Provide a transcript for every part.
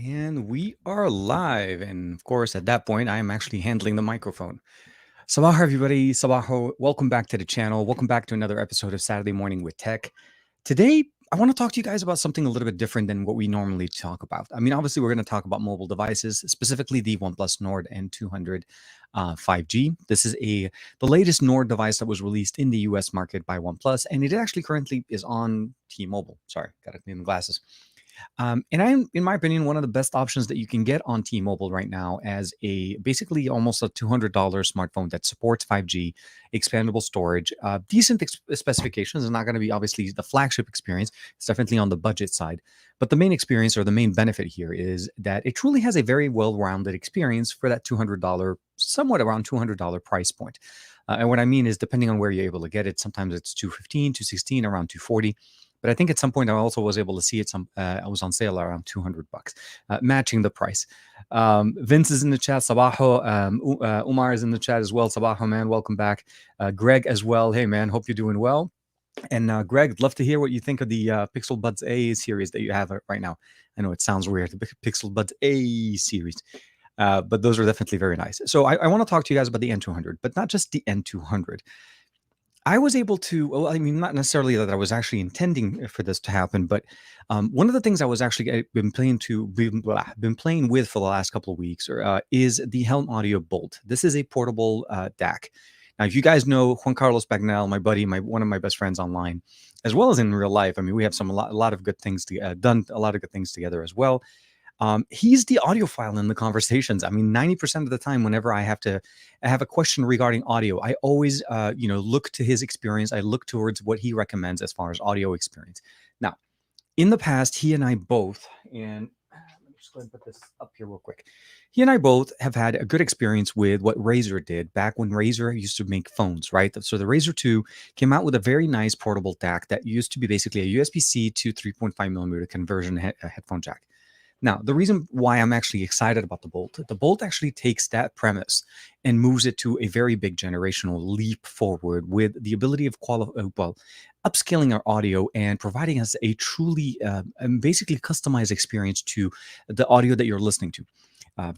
And we are live. And of course, at that point, I am actually handling the microphone. Sabah, everybody. Sabaho. Welcome back to the channel. Welcome back to another episode of Saturday Morning with Tech. Today, I want to talk to you guys about something a little bit different than what we normally talk about. I mean, obviously, we're going to talk about mobile devices, specifically the OnePlus Nord N200 5G. This is the latest Nord device that was released in the US market by OnePlus, and it actually currently is on T-Mobile. Sorry, got to clean the glasses. And in my opinion, one of the best options that you can get on T-Mobile right now as a basically almost a $200 smartphone that supports 5G, expandable storage, decent specifications. It's not going to be obviously the flagship experience. It's definitely on the budget side. But the main experience or the main benefit here is that it truly has a very well-rounded experience for that $200, somewhat around $200 price point. And what I mean is depending on where you're able to get it, sometimes it's 215, 216, around 240. But I think at some point I also was able to see it. I was on sale around $200, matching the price. Vince is in the chat. Sabaho. Umar is in the chat as well. Sabaho, man, welcome back. Greg as well. Hey, man, hope you're doing well. And Greg, I'd love to hear what you think of the Pixel Buds A series that you have right now. I know it sounds weird, the Pixel Buds A series. But those are definitely very nice. So I want to talk to you guys about the N200, but not just the N200. I was able to, well, I mean, not necessarily that I was actually intending for this to happen, but one of the things I was actually been playing with for the last couple of weeks is the Helm Audio Bolt. This is a portable DAC. Now, if you guys know Juan Carlos Bagnell, my buddy, one of my best friends online, as well as in real life, I mean, we have a lot of good things done a lot of good things together as well. He's the audiophile in the conversations. I mean, 90% of the time, whenever I have a question regarding audio, I always, look to his experience. I look towards what he recommends as far as audio experience. Now, in the past, he and I both, and let me just go ahead and put this up here real quick. He and I both have had a good experience with what Razer did back when Razer used to make phones, right? So the Razer 2 came out with a very nice portable DAC that used to be basically a USB-C to 3.5 millimeter conversion headphone jack. Now, the reason why I'm actually excited about the Bolt actually takes that premise and moves it to a very big generational leap forward with the ability of upscaling our audio and providing us a truly basically customized experience to the audio that you're listening to.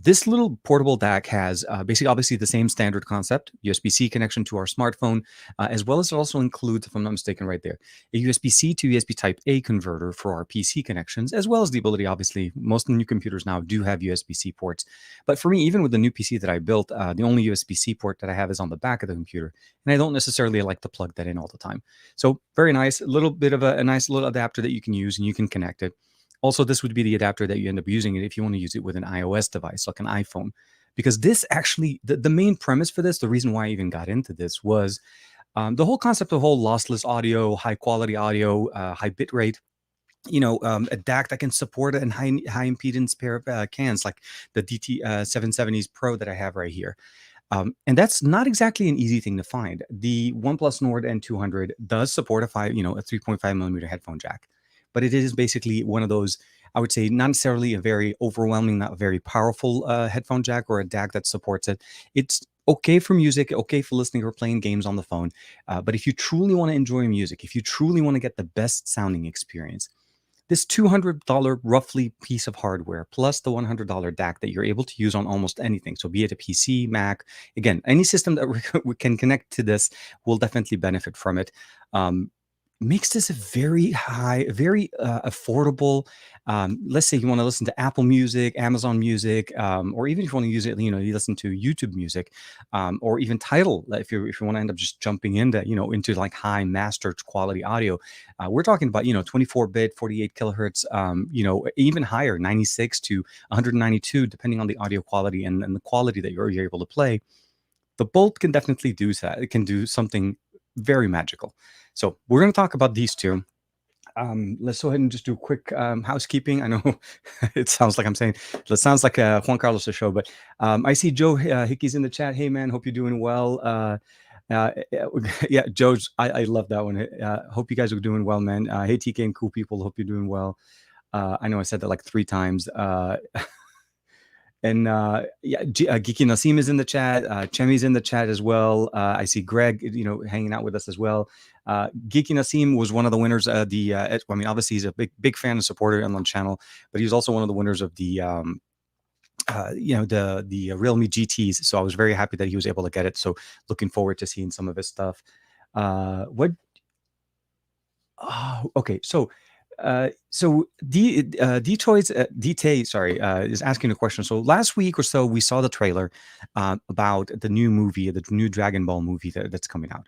This little portable DAC has basically obviously the same standard concept, USB-C connection to our smartphone, as well as it also includes, if I'm not mistaken right there, a USB-C to USB Type-A converter for our PC connections, as well as the ability, obviously, most new computers now do have USB-C ports. But for me, even with the new PC that I built, the only USB-C port that I have is on the back of the computer, and I don't necessarily like to plug that in all the time. So very nice, a little bit of a nice little adapter that you can use, and you can connect it. Also, this would be the adapter that you end up using it if you want to use it with an iOS device, like an iPhone. Because this actually, the main premise for this, the reason why I even got into this was the whole concept of whole lossless audio, high quality audio, high bit rate. A DAC that can support a high impedance pair of cans like the DT 770s Pro that I have right here. And that's not exactly an easy thing to find. The OnePlus Nord N200 does support a 3.5 millimeter headphone jack. But it is basically one of those, I would say, not necessarily a very overwhelming, not very powerful headphone jack or a DAC that supports it. It's okay for music, okay for listening or playing games on the phone. But if you truly want to enjoy music, if you truly want to get the best sounding experience, this $200 roughly piece of hardware plus the $100 DAC that you're able to use on almost anything. So be it a PC, Mac, again, any system that we can connect to this will definitely benefit from it. Makes this a very affordable. Let's say you want to listen to Apple Music, Amazon Music, or even if you want to use it, you listen to YouTube Music, or even Tidal. If you want to end up just jumping into like high mastered quality audio, we're talking about 24-bit, 48 kilohertz, even higher, 96 to 192, depending on the audio quality and the quality that you're able to play. The Bolt can definitely do that. It can do something very magical. So we're going to talk about these two. Let's go ahead and just do a quick housekeeping. I know it sounds like I'm saying, it sounds like Juan Carlos' show, but I see Joe Hickey's in the chat. Hey, man, hope you're doing well. Yeah, Joe, I love that one. Hope you guys are doing well, man. Hey, TK and cool people, hope you're doing well. I know I said that like 3 times. And Geeky Nasim is in the chat. Chemi's in the chat as well. I see Greg, hanging out with us as well. Geeky Nassim was one of the winners. I mean, obviously he's a big fan and supporter on the channel, but he's also one of the winners of the the Realme GTs. So I was very happy that he was able to get it. So looking forward to seeing some of his stuff. What? Oh, okay. So DT, sorry, is asking a question. So last week or so, we saw the trailer about the new movie, the new Dragon Ball movie that's coming out.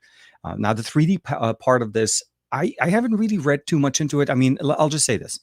Now, the 3D part of this, I haven't really read too much into it. I mean, I'll just say this.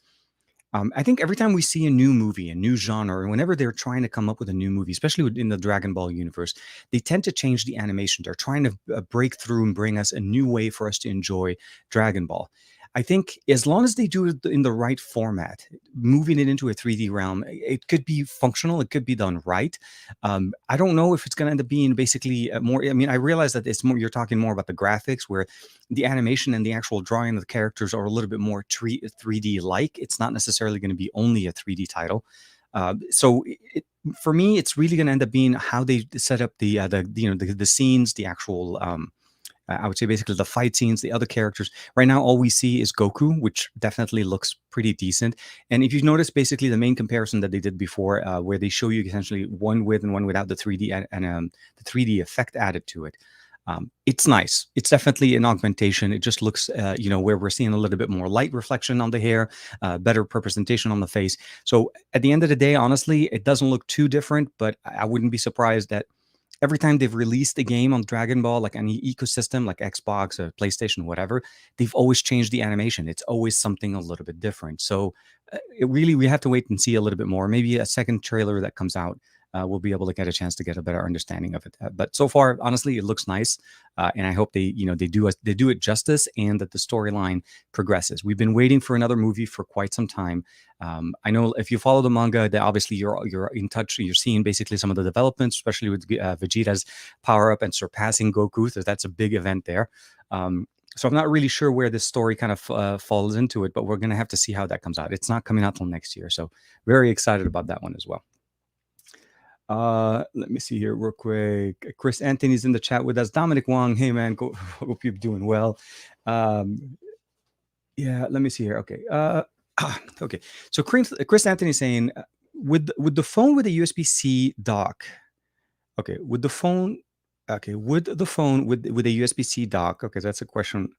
I think every time we see a new movie, a new genre, whenever they're trying to come up with a new movie, especially in the Dragon Ball universe, they tend to change the animation. They're trying to break through and bring us a new way for us to enjoy Dragon Ball. I think as long as they do it in the right format, moving it into a 3D realm, it could be functional. It could be done right. I don't know if it's going to end up being basically more. I mean, I realize that it's more. You're talking more about the graphics, where the animation and the actual drawing of the characters are a little bit more 3D like. It's not necessarily going to be only a 3D title. For me, it's really going to end up being how they set up the scenes, the actual. I would say basically the fight scenes, the other characters. Right now, all we see is Goku, which definitely looks pretty decent. And if you notice, basically the main comparison that they did before, where they show you essentially one with and one without the 3D and the 3D effect added to it. It's nice. It's definitely an augmentation. It just looks, where we're seeing a little bit more light reflection on the hair, better representation on the face. So at the end of the day, honestly, it doesn't look too different, but I wouldn't be surprised that every time they've released a game on Dragon Ball, like any ecosystem, like Xbox or PlayStation, whatever, they've always changed the animation. It's always something a little bit different. So we have to wait and see a little bit more. Maybe a second trailer that comes out, we'll be able to get a chance to get a better understanding of it. But so far, honestly, it looks nice, and I hope they do it justice and that the storyline progresses. We've been waiting for another movie for quite some time. I know if you follow the manga, that obviously you're in touch. You're seeing basically some of the developments, especially with Vegeta's power up and surpassing Goku. So that's a big event there. So I'm not really sure where this story kind of falls into it, but we're going to have to see how that comes out. It's not coming out till next year, so very excited about that one as well. Let me see here real quick. Chris Anthony's in the chat with us. Dominic Wong, hey man, hope you're doing well. Yeah, let me see here. Okay. Okay. So Chris Anthony saying with the phone with a USB-C dock. Okay, with the phone with a USB-C dock. Okay, that's a question.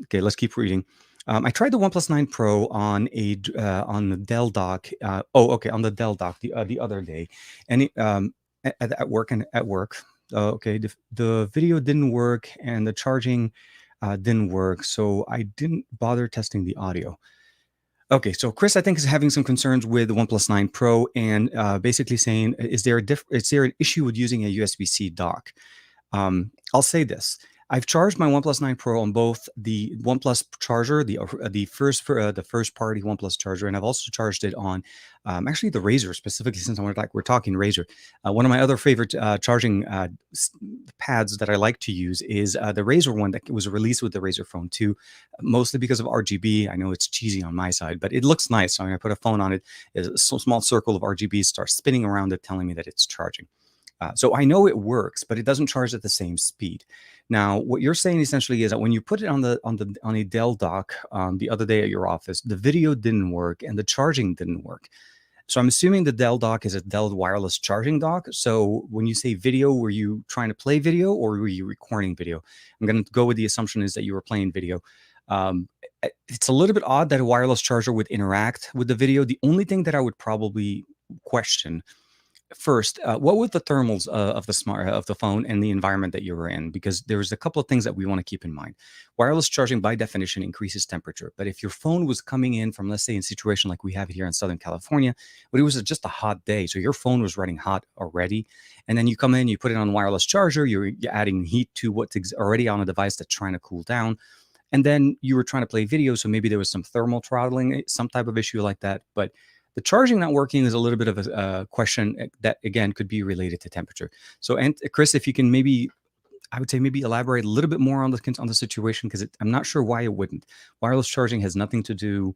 Okay, let's keep reading. I tried the OnePlus 9 Pro on the Dell dock. On the Dell dock the other day, and at work. Okay, the video didn't work and the charging didn't work, so I didn't bother testing the audio. Okay, so Chris, I think, is having some concerns with the OnePlus 9 Pro and basically saying, is there an issue with using a USB-C dock? I'll say this. I've charged my OnePlus 9 Pro on both the OnePlus charger, the first party OnePlus charger, and I've also charged it on actually the Razer, specifically since we're talking Razer. One of my other favorite charging pads that I like to use is the Razer one that was released with the Razer Phone 2, mostly because of RGB. I know it's cheesy on my side, but it looks nice. So when I put a phone on it, a small circle of RGB starts spinning around it, telling me that it's charging. So I know it works, but it doesn't charge at the same speed. Now, what you're saying essentially is that when you put it on a Dell dock the other day at your office, the video didn't work and the charging didn't work. So I'm assuming the Dell dock is a Dell wireless charging dock. So when you say video, were you trying to play video or were you recording video? I'm going to go with the assumption is that you were playing video. It's a little bit odd that a wireless charger would interact with the video. The only thing that I would probably question first, what were the thermals of the phone and the environment that you were in? Because there's a couple of things that we want to keep in mind. Wireless charging, by definition, increases temperature. But if your phone was coming in from, let's say, a situation like we have here in Southern California, but it was just a hot day, so your phone was running hot already, and then you come in, you put it on wireless charger, you're adding heat to what's already on a device that's trying to cool down, and then you were trying to play video, so maybe there was some thermal throttling, some type of issue like that, but the charging not working is a little bit of a question that, again, could be related to temperature. So, and Chris, if you can I would say maybe elaborate a little bit more on the situation, because I'm not sure why it wouldn't. Wireless charging has nothing to do,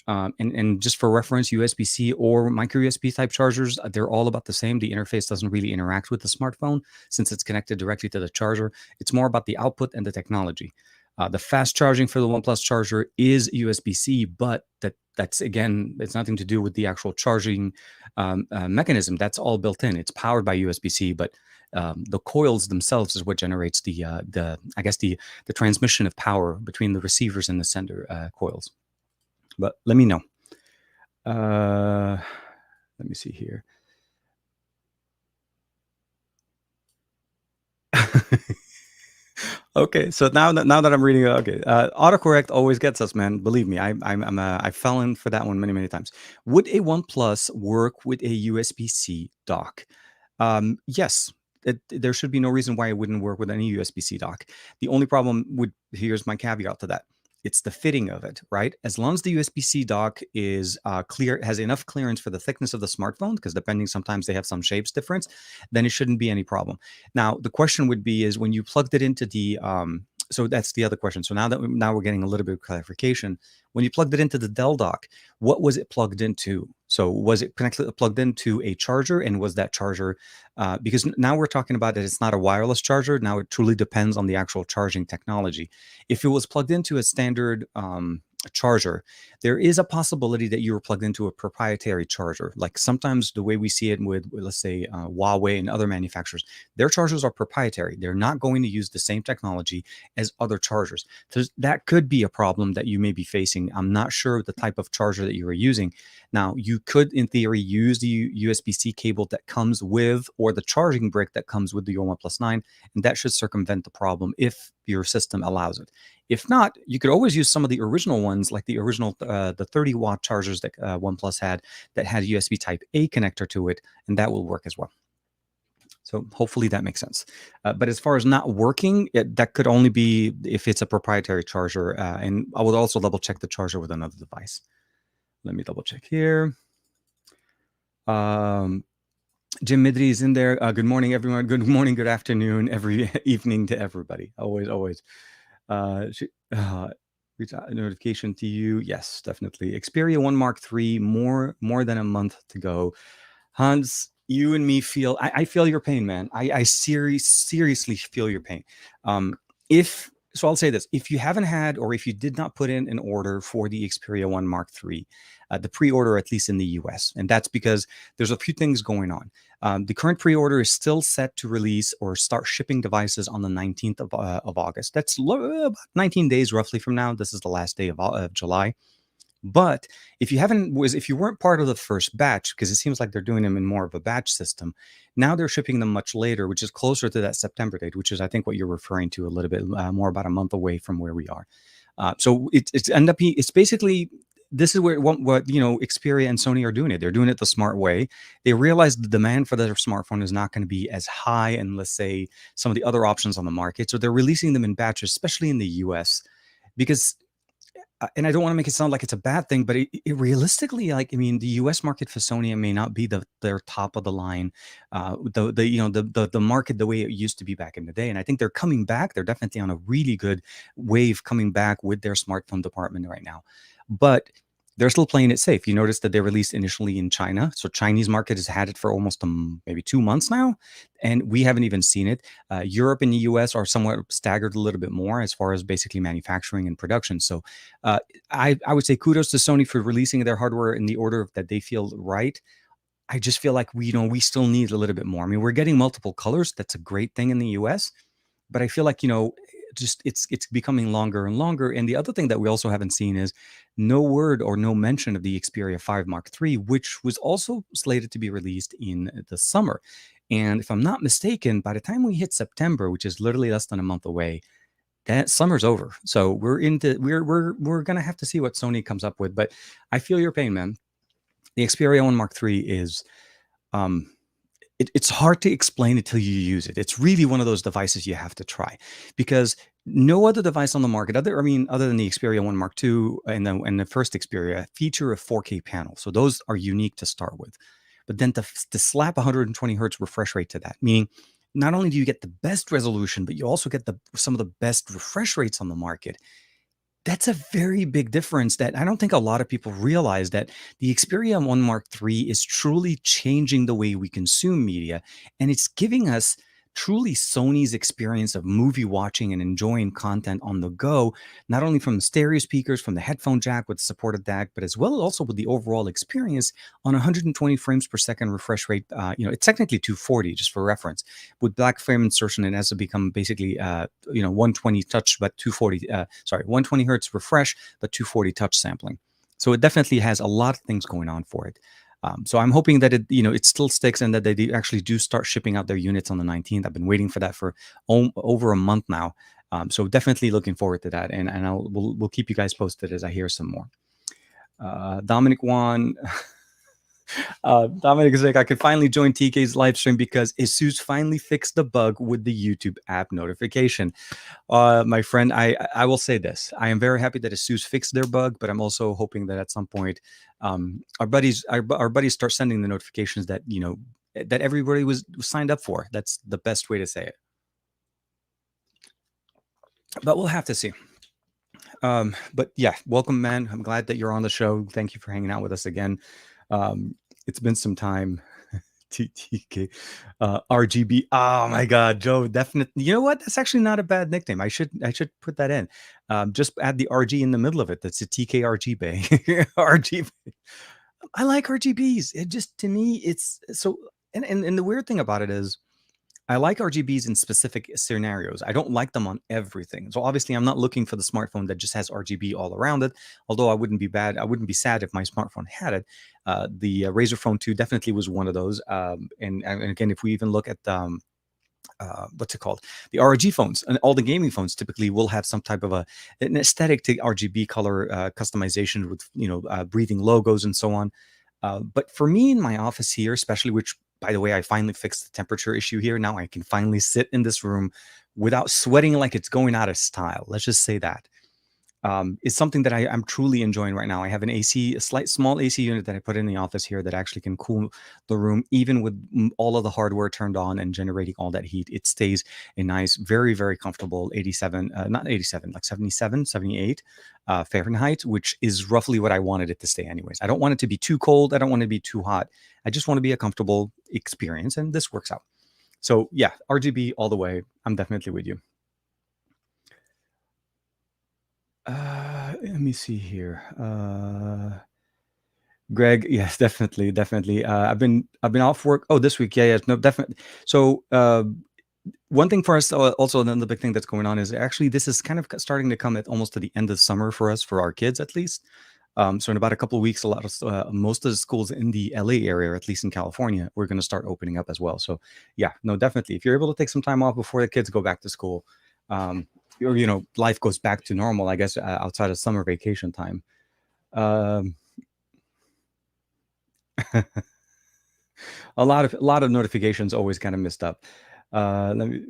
and just for reference, USB-C or micro USB type chargers, they're all about the same. The interface doesn't really interact with the smartphone since it's connected directly to the charger. It's more about the output and the technology. The fast charging for the OnePlus charger is USB-C, but that's again, it's nothing to do with the actual charging mechanism. That's all built in. It's powered by USB-C, but the coils themselves is what generates the I guess the transmission of power between the receivers and the sender coils. But let me know. Let me see here. Okay, so now that I'm reading, okay, autocorrect always gets us, man. Believe me, I fell in for that one many times. Would a OnePlus work with a USB-C dock? Yes, there should be no reason why it wouldn't work with any USB-C dock. The only problem here's my caveat to that. It's the fitting of it, right? As long as the USB-C dock is clear, has enough clearance for the thickness of the smartphone, because depending, sometimes they have some shapes difference, then it shouldn't be any problem. Now, the question would be is when you plugged it into the, so that's the other question. So now we're getting a little bit of clarification. When you plugged it into the Dell dock, what was it plugged into? So was it plugged into a charger, and was that charger, because now we're talking about that it's not a wireless charger. Now it truly depends on the actual charging technology. If it was plugged into a standard charger, there is a possibility that you were plugged into a proprietary charger. Like sometimes the way we see it with let's say Huawei and other manufacturers, their chargers are proprietary. They're not going to use the same technology as other chargers. So that could be a problem that you may be facing. I'm not sure the type of charger that you are using. Now, you could, in theory, use the USB-C cable that comes with, or the charging brick that comes with your OnePlus 9, and that should circumvent the problem if your system allows it. If not, you could always use some of the original ones, like the original, the 30-watt chargers that OnePlus had that had USB Type A connector to it, and that will work as well. So hopefully that makes sense. But as far as not working, that could only be if it's a proprietary charger. And I would also double check the charger with another device. Let me double check here. Jim Midri is in there. Good morning, everyone. Good morning, good afternoon, every evening to everybody. Always. Reach out notification to you. Yes, definitely. Xperia 1 Mark III, more than a month to go. Hans, you and me feel, I feel your pain, man. I seriously feel your pain. So I'll say this, if you haven't had, or if you did not put in an order for the Xperia 1 Mark III, the pre-order, at least in the US, and that's because there's a few things going on. The current pre-order is still set to release or start shipping devices on the 19th of August. That's about 19 days roughly from now. This is the last day of July. But if you weren't part of the first batch, because it seems like they're doing them in more of a batch system, now they're shipping them much later, which is closer to that September date, which is, I think, what you're referring to a little bit more, about a month away from where we are. So it's basically, this is where what Xperia and Sony are doing it. They're doing it the smart way. They realize the demand for their smartphone is not going to be as high, and let's say some of the other options on the market. So they're releasing them in batches, especially in the US, because. And I don't want to make it sound like it's a bad thing, but it realistically, like, I mean, the U.S. market for Sony may not be their top of the line, the market the way it used to be back in the day. And I think they're coming back. They're definitely on a really good wave coming back with their smartphone department right now. But they're still playing it safe. You notice that they released initially in China. So Chinese market has had it for almost maybe 2 months now, and we haven't even seen it. Europe and the US are somewhat staggered a little bit more as far as basically manufacturing and production. So I would say kudos to Sony for releasing their hardware in the order that they feel right. I just feel like we still need a little bit more. I mean, we're getting multiple colors. That's a great thing in the US, but I feel like, just it's becoming longer and longer. And the other thing that we also haven't seen is no word or no mention of the Xperia 5 Mark III, which was also slated to be released in the summer. And if I'm not mistaken, by the time we hit September, which is literally less than a month away, that summer's over. So we're gonna have to see what Sony comes up with. But I feel your pain, man. The Xperia 1 Mark III is it's hard to explain until you use it. It's really one of those devices you have to try, because no other device on the market, other than the Xperia 1 Mark II and the first Xperia, feature a 4K panel. So those are unique to start with. But then to slap 120 hertz refresh rate to that, meaning not only do you get the best resolution, but you also get some of the best refresh rates on the market. That's a very big difference that I don't think a lot of people realize, that the Xperia 1 Mark III is truly changing the way we consume media. And it's giving us truly Sony's experience of movie watching and enjoying content on the go, not only from the stereo speakers, from the headphone jack with supported DAC, but as well also with the overall experience on 120 frames per second refresh rate. It's technically 240, just for reference. With black frame insertion, it has to become basically 120 touch, but 120 hertz refresh, but 240 touch sampling. So it definitely has a lot of things going on for it. So I'm hoping that it still sticks and that they actually do start shipping out their units on the 19th. I've been waiting for that for over a month now. So definitely looking forward to that, and we'll keep you guys posted as I hear some more. Dominic Wan. Dominic is like, I could finally join TK's live stream because Asus finally fixed the bug with the YouTube app notification. My friend, I will say this. I am very happy that Asus fixed their bug, but I'm also hoping that at some point our buddies start sending the notifications that that everybody was signed up for. That's the best way to say it. But we'll have to see. But yeah, welcome, man. I'm glad that you're on the show. Thank you for hanging out with us again. It's been some time. TTK, RGB. Oh my God, Joe, definitely. You know what? That's actually not a bad nickname. I should put that in. Just add the RG in the middle of it. That's a TK RGB. RGB. I like RGBs. It just, to me, it's so. And the weird thing about it is, I like RGBs in specific scenarios. I don't like them on everything. So obviously, I'm not looking for the smartphone that just has RGB all around it. Although I wouldn't be sad if my smartphone had it. The Razer Phone 2 definitely was one of those. And again, if we even look at what's it called? The ROG phones and all the gaming phones typically will have some type of an aesthetic to RGB color customization with breathing logos and so on. But for me in my office here, especially, which by the way, I finally fixed the temperature issue here. Now I can finally sit in this room without sweating like it's going out of style. Let's just say that. Is something that I'm truly enjoying right now. I have a small AC unit that I put in the office here that actually can cool the room, even with all of the hardware turned on and generating all that heat. It stays a nice, very, very comfortable 77, 78 Fahrenheit, which is roughly what I wanted it to stay anyways. I don't want it to be too cold. I don't want it to be too hot. I just want to be a comfortable experience, and this works out. So yeah, RGB all the way. I'm definitely with you. Let me see here. Greg, yes, definitely. I've been off work. Oh, this week, yeah, no, definitely. So, one thing for us, also another big thing that's going on is actually this is kind of starting to come at almost to the end of summer for us, for our kids at least. So in about a couple of weeks, most of the schools in the LA area, or at least in California, we're going to start opening up as well. So yeah, no, definitely. If you're able to take some time off before the kids go back to school, or life goes back to normal, I guess, outside of summer vacation time. Um, a lot of notifications always kind of messed up. Let me.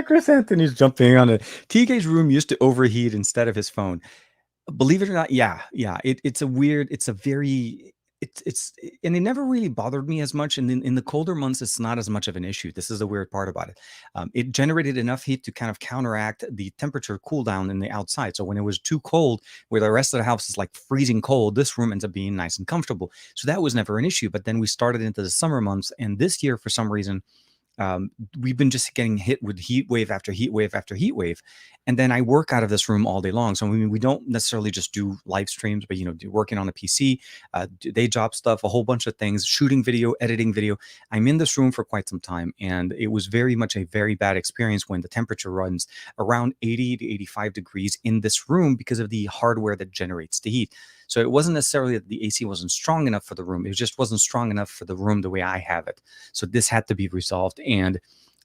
Chris Anthony's jumping on it. TK's room used to overheat instead of his phone. Believe it or not, yeah. It's and it never really bothered me as much. And in the colder months, it's not as much of an issue. This is the weird part about it. It generated enough heat to kind of counteract the temperature cool down in the outside. So when it was too cold, where the rest of the house is like freezing cold, this room ends up being nice and comfortable. So that was never an issue. But then we started into the summer months, and this year, for some reason, we've been just getting hit with heat wave after heat wave after heat wave. And then I work out of this room all day long. So I mean, we don't necessarily just do live streams, but working on a PC, day job stuff, a whole bunch of things, shooting video, editing video. I'm in this room for quite some time, and it was very much a very bad experience when the temperature runs around 80 to 85 degrees in this room because of the hardware that generates the heat. So it wasn't necessarily that the AC wasn't strong enough for the room. It just wasn't strong enough for the room the way I have it. So this had to be resolved, and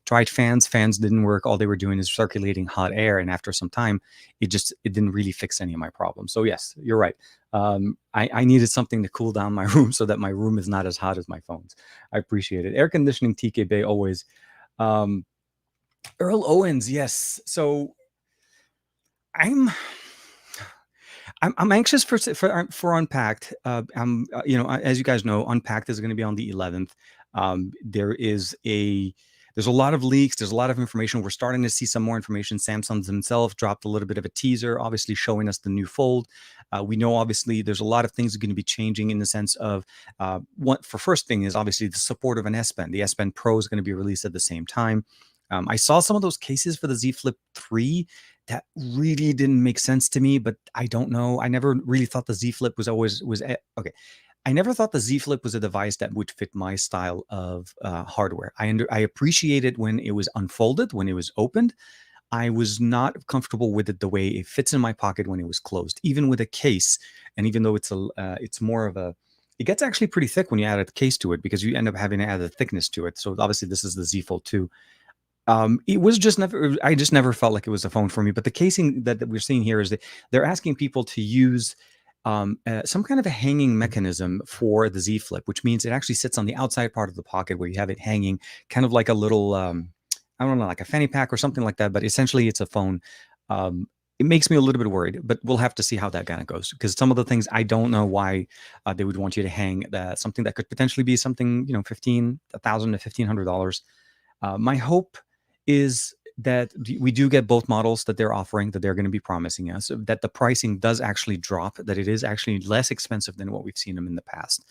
tried fans didn't work. All they were doing is circulating hot air, and after some time it didn't really fix any of my problems. So yes, you're right. I needed something to cool down my room so that my room is not as hot as my phone's. I appreciate it. Air conditioning, TK Bay, always. Earl Owens, yes. So I'm anxious for Unpacked. As you guys know, Unpacked is going to be on the 11th. There is there's a lot of leaks. There's a lot of information. We're starting to see some more information. Samsung themselves dropped a little bit of a teaser, obviously showing us the new Fold. We know, obviously, there's a lot of things that are going to be changing in the sense of first thing is obviously the support of an S Pen. The S Pen Pro is going to be released at the same time. I saw some of those cases for the Z Flip 3 that really didn't make sense to me, but I don't know. I never really thought the Z Flip was okay. I never thought the Z Flip was a device that would fit my style of hardware. I appreciate it when it was unfolded, when it was opened. I was not comfortable with it the way it fits in my pocket when it was closed, even with a case. And even though it's more of a, it gets actually pretty thick when you add a case to it because you end up having to add a thickness to it. So obviously this is the Z Fold 2. It was just never, I just never felt like it was a phone for me. But the casing that we're seeing here is that they're asking people to use some kind of a hanging mechanism for the Z Flip, which means it actually sits on the outside part of the pocket where you have it hanging, kind of like a little, I don't know, like a fanny pack or something like that. But essentially, it's a phone. It makes me a little bit worried, but we'll have to see how that kind of goes. Because some of the things I don't know why they would want you to hang something that could potentially be something, $1,000 to $1,500. My hope is that we do get both models that they're offering, that they're going to be promising us, that the pricing does actually drop, that it is actually less expensive than what we've seen them in the past.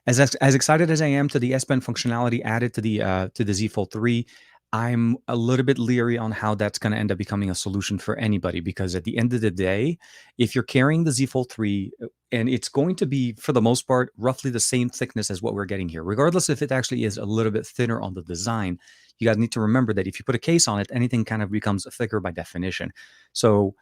As excited as I am to the S Pen functionality added to the Z Fold 3, I'm a little bit leery on how that's going to end up becoming a solution for anybody, because at the end of the day, if you're carrying the Z Fold 3, and it's going to be, for the most part, roughly the same thickness as what we're getting here, regardless if it actually is a little bit thinner on the design, you guys need to remember that if you put a case on it, anything kind of becomes thicker by definition. So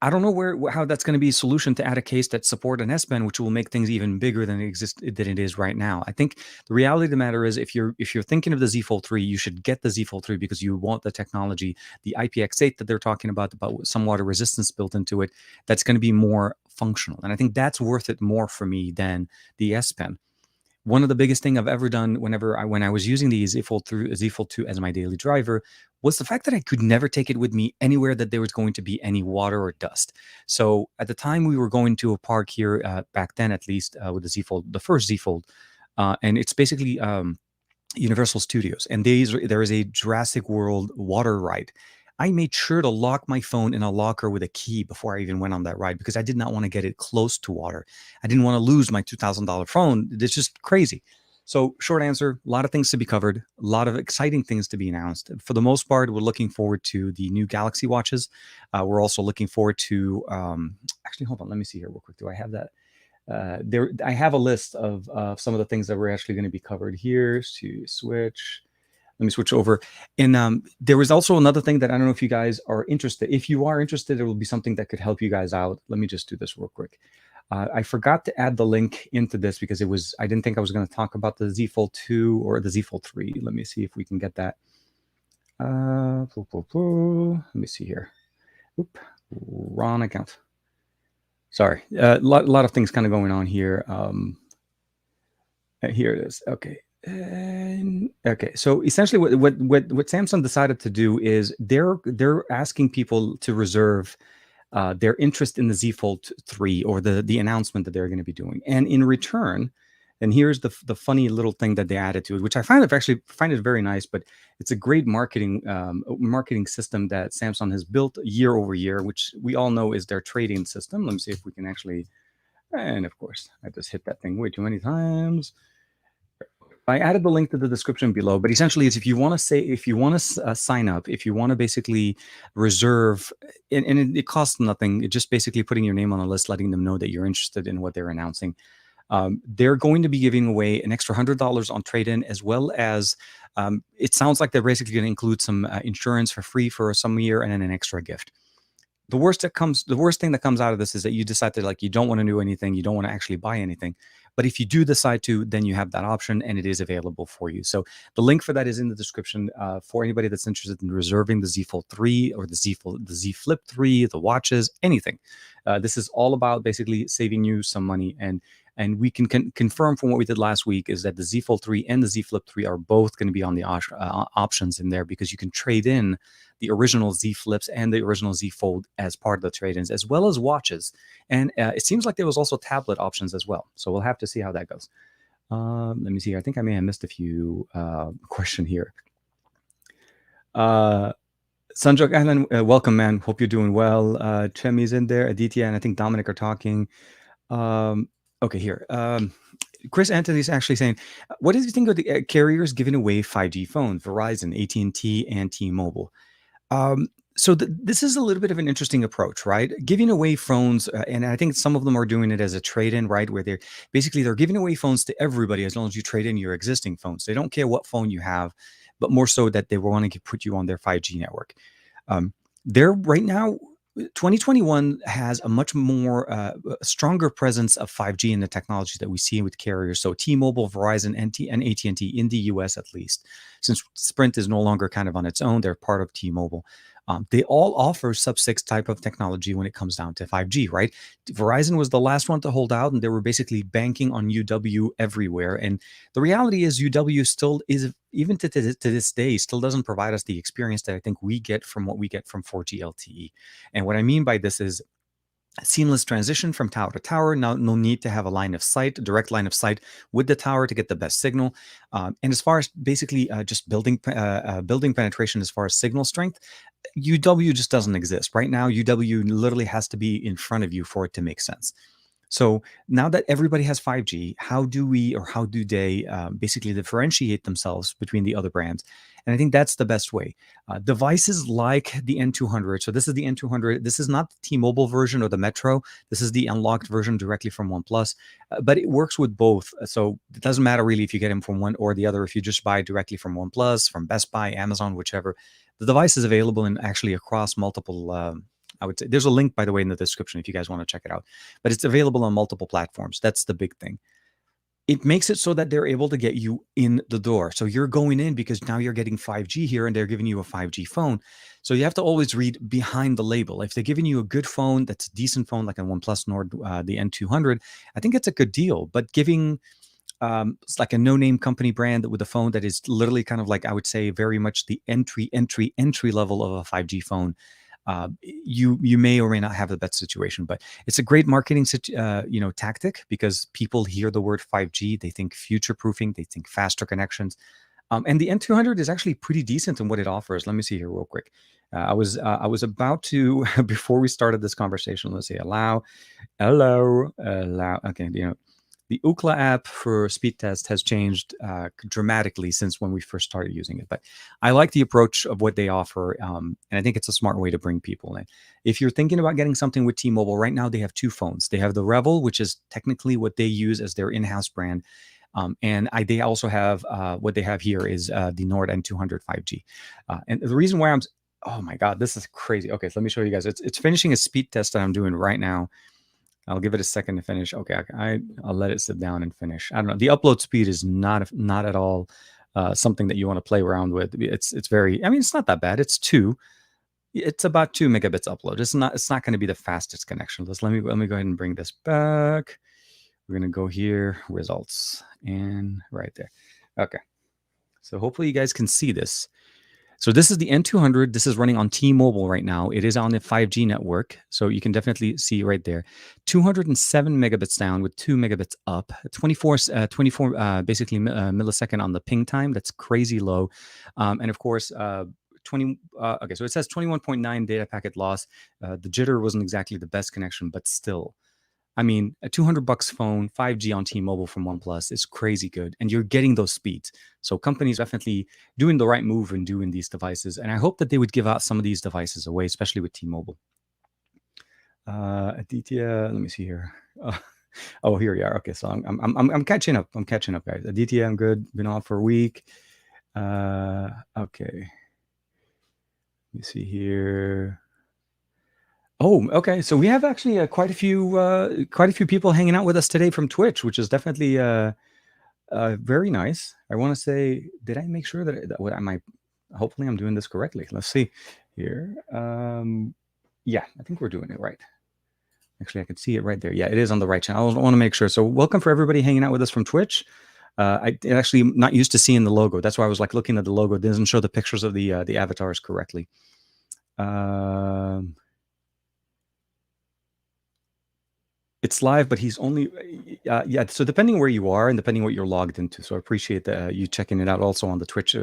I don't know how that's going to be a solution to add a case that support an S Pen, which will make things even bigger than it is right now. I think the reality of the matter is, if you're thinking of the Z Fold 3, you should get the Z Fold 3 because you want the technology, the IPX8 that they're talking about some water resistance built into it, that's going to be more functional. And I think that's worth it more for me than the S Pen. One of the biggest thing I've ever done when I was using the Z Fold 2 as my daily driver was the fact that I could never take it with me anywhere that there was going to be any water or dust. So at the time we were going to a park here, back then at least, with the Z Fold, the first Z Fold, and it's basically Universal Studios, and there is a Jurassic World water ride. I made sure to lock my phone in a locker with a key before I even went on that ride because I did not want to get it close to water. I didn't want to lose my $2,000 phone. It's just crazy. So short answer, a lot of things to be covered, a lot of exciting things to be announced. For the most part, we're looking forward to the new Galaxy watches. We're also looking forward to, actually, hold on, let me see here real quick. Do I have that? I have a list of some of the things that we're actually going to be covered here. To switch. Let me switch over. And there was also another thing that I don't know if you guys are interested. If you are interested, it will be something that could help you guys out. Let me just do this real quick. I forgot to add the link into this because I didn't think I was going to talk about the Z Fold 2 or the Z Fold 3. Let me see if we can get that. Let me see here. Oop, wrong account. Sorry. A lot of things kind of going on here. Here it is. Okay. Okay, so essentially what Samsung decided to do is they're asking people to reserve their interest in the Z Fold 3 or the announcement that they're going to be doing, and in return, and here's the funny little thing that they added to it, which I find it very nice, but it's a great marketing system that Samsung has built year over year, which we all know is their trading system. Let me see if we can actually, and of course I just hit that thing way too many times. I added the link to the description below, but essentially it's if you want to sign up, if you want to basically reserve, and it costs nothing. It's just basically putting your name on a list, letting them know that you're interested in what they're announcing. They're going to be giving away an extra $100 on trade-in, as well as it sounds like they're basically going to include some insurance for free for some year and then an extra gift. The worst thing that comes out of this is that you decide that you don't want to do anything, you don't want to actually buy anything. But if you do decide to, then you have that option and it is available for you. So the link for that is in the description for anybody that's interested in reserving the Z Fold 3 or the Z Flip 3, the watches, anything. This is all about basically saving you some money. And we can confirm from what we did last week is that the Z Fold 3 and the Z Flip 3 are both going to be on the options in there, because you can trade in the original Z Flips and the original Z Fold as part of the trade-ins, as well as watches. And it seems like there was also tablet options as well. So we'll have to see how that goes. Let me see. I think I may have missed a few question here. Sanjok, Ahlan, welcome, man. Hope you're doing well. Chemi's in there. Aditya and I think Dominic are talking. Okay, here. Chris Anthony is actually saying, what do you think of the carriers giving away 5G phones, Verizon, AT&T, and T-Mobile? So this is a little bit of an interesting approach, right? Giving away phones, and I think some of them are doing it as a trade-in, right? Where they're giving away phones to everybody as long as you trade in your existing phones. They don't care what phone you have, but more so that they want to put you on their 5G network. They're right now, 2021 has a much more stronger presence of 5G in the technology that we see with carriers. So T-Mobile, Verizon, and AT&T in the US at least, since Sprint is no longer kind of on its own, they're part of T-Mobile. They all offer sub-6 type of technology when it comes down to 5G, right? Verizon was the last one to hold out, and they were basically banking on UW everywhere. And the reality is UW still is, even to this day, still doesn't provide us the experience that I think we get from what we get from 4G LTE. And what I mean by this is seamless transition from tower to tower. Now, no need to have a direct line of sight with the tower to get the best signal. And as far as basically just building penetration as far as signal strength, UW just doesn't exist. Right now, UW literally has to be in front of you for it to make sense. So now that everybody has 5G, how do they basically differentiate themselves between the other brands? And I think that's the best way. Devices like the N200. So this is the N200. This is not the T-Mobile version or the Metro. This is the unlocked version directly from OnePlus, but it works with both. So it doesn't matter really if you get them from one or the other. If you just buy directly from OnePlus, from Best Buy, Amazon, whichever, the device is available in actually across multiple. I would say there's a link, by the way, in the description if you guys want to check it out. But it's available on multiple platforms. That's the big thing. It makes it so that they're able to get you in the door. So you're going in because now you're getting 5G here and they're giving you a 5G phone. So you have to always read behind the label. If they're giving you a good phone, that's a decent phone, like a OnePlus Nord, the N200, I think it's a good deal. But giving it's like a no-name company brand with a phone that is literally kind of like, I would say, very much the entry level of a 5G phone, you may or may not have the best situation, but it's a great marketing tactic because people hear the word 5G, they think future proofing, they think faster connections, and the N200 is actually pretty decent in what it offers. Let me see here real quick. I was about to before we started this conversation. Let's say allow. Okay, the Ookla app for speed test has changed dramatically since when we first started using it. But I like the approach of what they offer, and I think it's a smart way to bring people in. If you're thinking about getting something with T-Mobile, right now they have two phones. They have the Revel, which is technically what they use as their in-house brand. And they also have what they have here is the Nord N200 5G. And the reason why oh my God, this is crazy. Okay, so let me show you guys. It's finishing a speed test that I'm doing right now. I'll give it a second to finish. Okay, I'll let it sit down and finish. I don't know. The upload speed is not at all something that you want to play around with. It's very. I mean, it's not that bad. It's about 2 megabits upload. It's not going to be the fastest connection. Let me go ahead and bring this back. We're going to go here, results, and right there. Okay. So hopefully you guys can see this. So this is the N200. This is running on T-Mobile right now. It is on the 5G network. So you can definitely see right there. 207 megabits down with 2 megabits up. 24 basically millisecond on the ping time. That's crazy low. And of course, okay, so it says 21.9 data packet loss. The jitter wasn't exactly the best connection, but still. I mean, a $200 phone, 5G on T-Mobile from OnePlus is crazy good, and you're getting those speeds. So companies definitely doing the right move and doing these devices, and I hope that they would give out some of these devices away, especially with T-Mobile. Aditya, let me see here. Oh, here you are. Okay, so I'm catching up. I'm catching up, guys. Aditya, I'm good. Been off for a week. Okay. Let me see here. Oh, okay. So we have actually quite a few people hanging out with us today from Twitch, which is definitely very nice. I want to say, did I make sure that what am I? Hopefully, I'm doing this correctly. Let's see here. Yeah, I think we're doing it right. Actually, I could see it right there. Yeah, it is on the right channel. I want to make sure. So welcome for everybody hanging out with us from Twitch. I actually am not used to seeing the logo. That's why I was like looking at the logo. It doesn't show the pictures of the avatars correctly. It's live, but he's only yeah. So depending where you are and depending what you're logged into. So I appreciate you checking it out also on the Twitch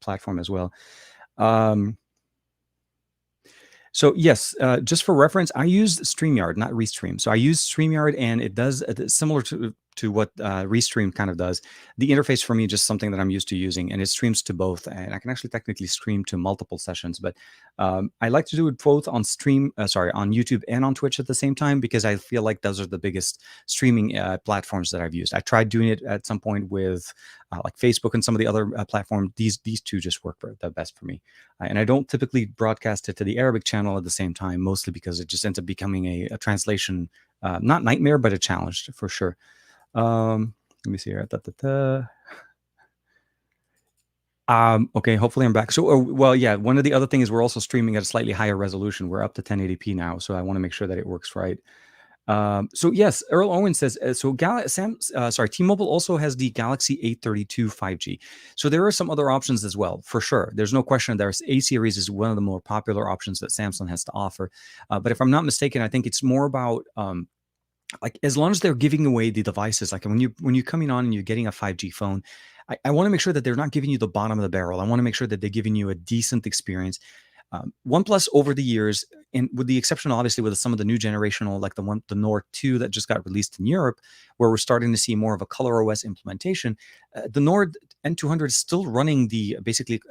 platform as well. So yes, just for reference, I use StreamYard, not Restream. So I use StreamYard, and it does similar to what Restream kind of does. The interface for me is just something that I'm used to using, and it streams to both. And I can actually technically stream to multiple sessions, but I like to do it both on on YouTube and on Twitch at the same time, because I feel like those are the biggest streaming platforms that I've used. I tried doing it at some point with like Facebook and some of the other platforms. These two just work the best for me. And I don't typically broadcast it to the Arabic channel at the same time, mostly because it just ends up becoming a translation, not nightmare, but a challenge for sure. Let me see here. Okay, hopefully I'm back. So, well, yeah, one of the other things is we're also streaming at a slightly higher resolution. We're up to 1080p now, so I want to make sure that it works right. So yes, Earl Owen says, T-Mobile also has the Galaxy A32 5G. So there are some other options as well, for sure. There's no question there's A series is one of the more popular options that Samsung has to offer. But if I'm not mistaken, I think it's more about, like, as long as they're giving away the devices, like when you're coming on and you're getting a 5G phone, I want to make sure that they're not giving you the bottom of the barrel. I want to make sure that they're giving you a decent experience. OnePlus over the years, and with the exception, obviously, with some of the new generational, like the Nord 2 that just got released in Europe, where we're starting to see more of a ColorOS implementation, the Nord N200 is still running the basically,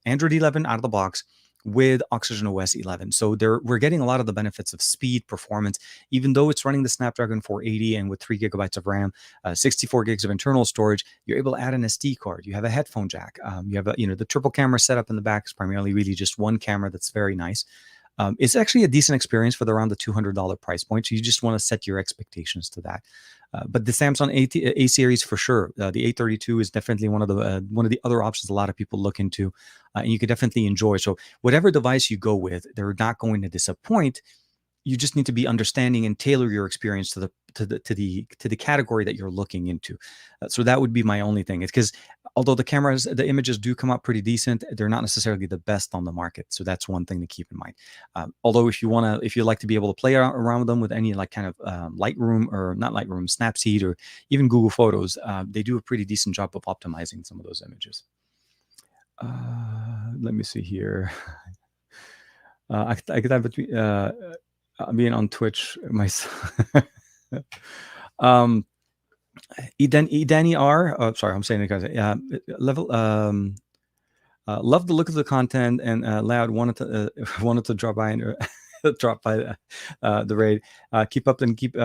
Android 11 out of the box with Oxygen OS 11. So we're getting a lot of the benefits of speed, performance, even though it's running the Snapdragon 480 and with 3 gigabytes of RAM, 64 gigs of internal storage. You're able to add an SD card. You have a headphone jack. You have the triple camera setup in the back is primarily really just one camera. That's very nice. It's actually a decent experience for around the $200 price point. So you just want to set your expectations to that. But the Samsung A series for sure, the A32 is definitely one of the other options a lot of people look into, and you can definitely enjoy. So whatever device you go with, they're not going to disappoint. You just need to be understanding and tailor your experience to the category that you're looking into. So that would be my only thing. It's because although the images do come out pretty decent, they're not necessarily the best on the market. So that's one thing to keep in mind. Although if you like to be able to play around with them with any like kind of Lightroom, or not Lightroom, Snapseed, or even Google Photos, they do a pretty decent job of optimizing some of those images. Let me see here. I could have between being on Twitch myself. Edani R. Sorry, I'm saying it guys. Level. Love the look of the content, and Loud wanted to drop by and drop by the raid. Keep up and keep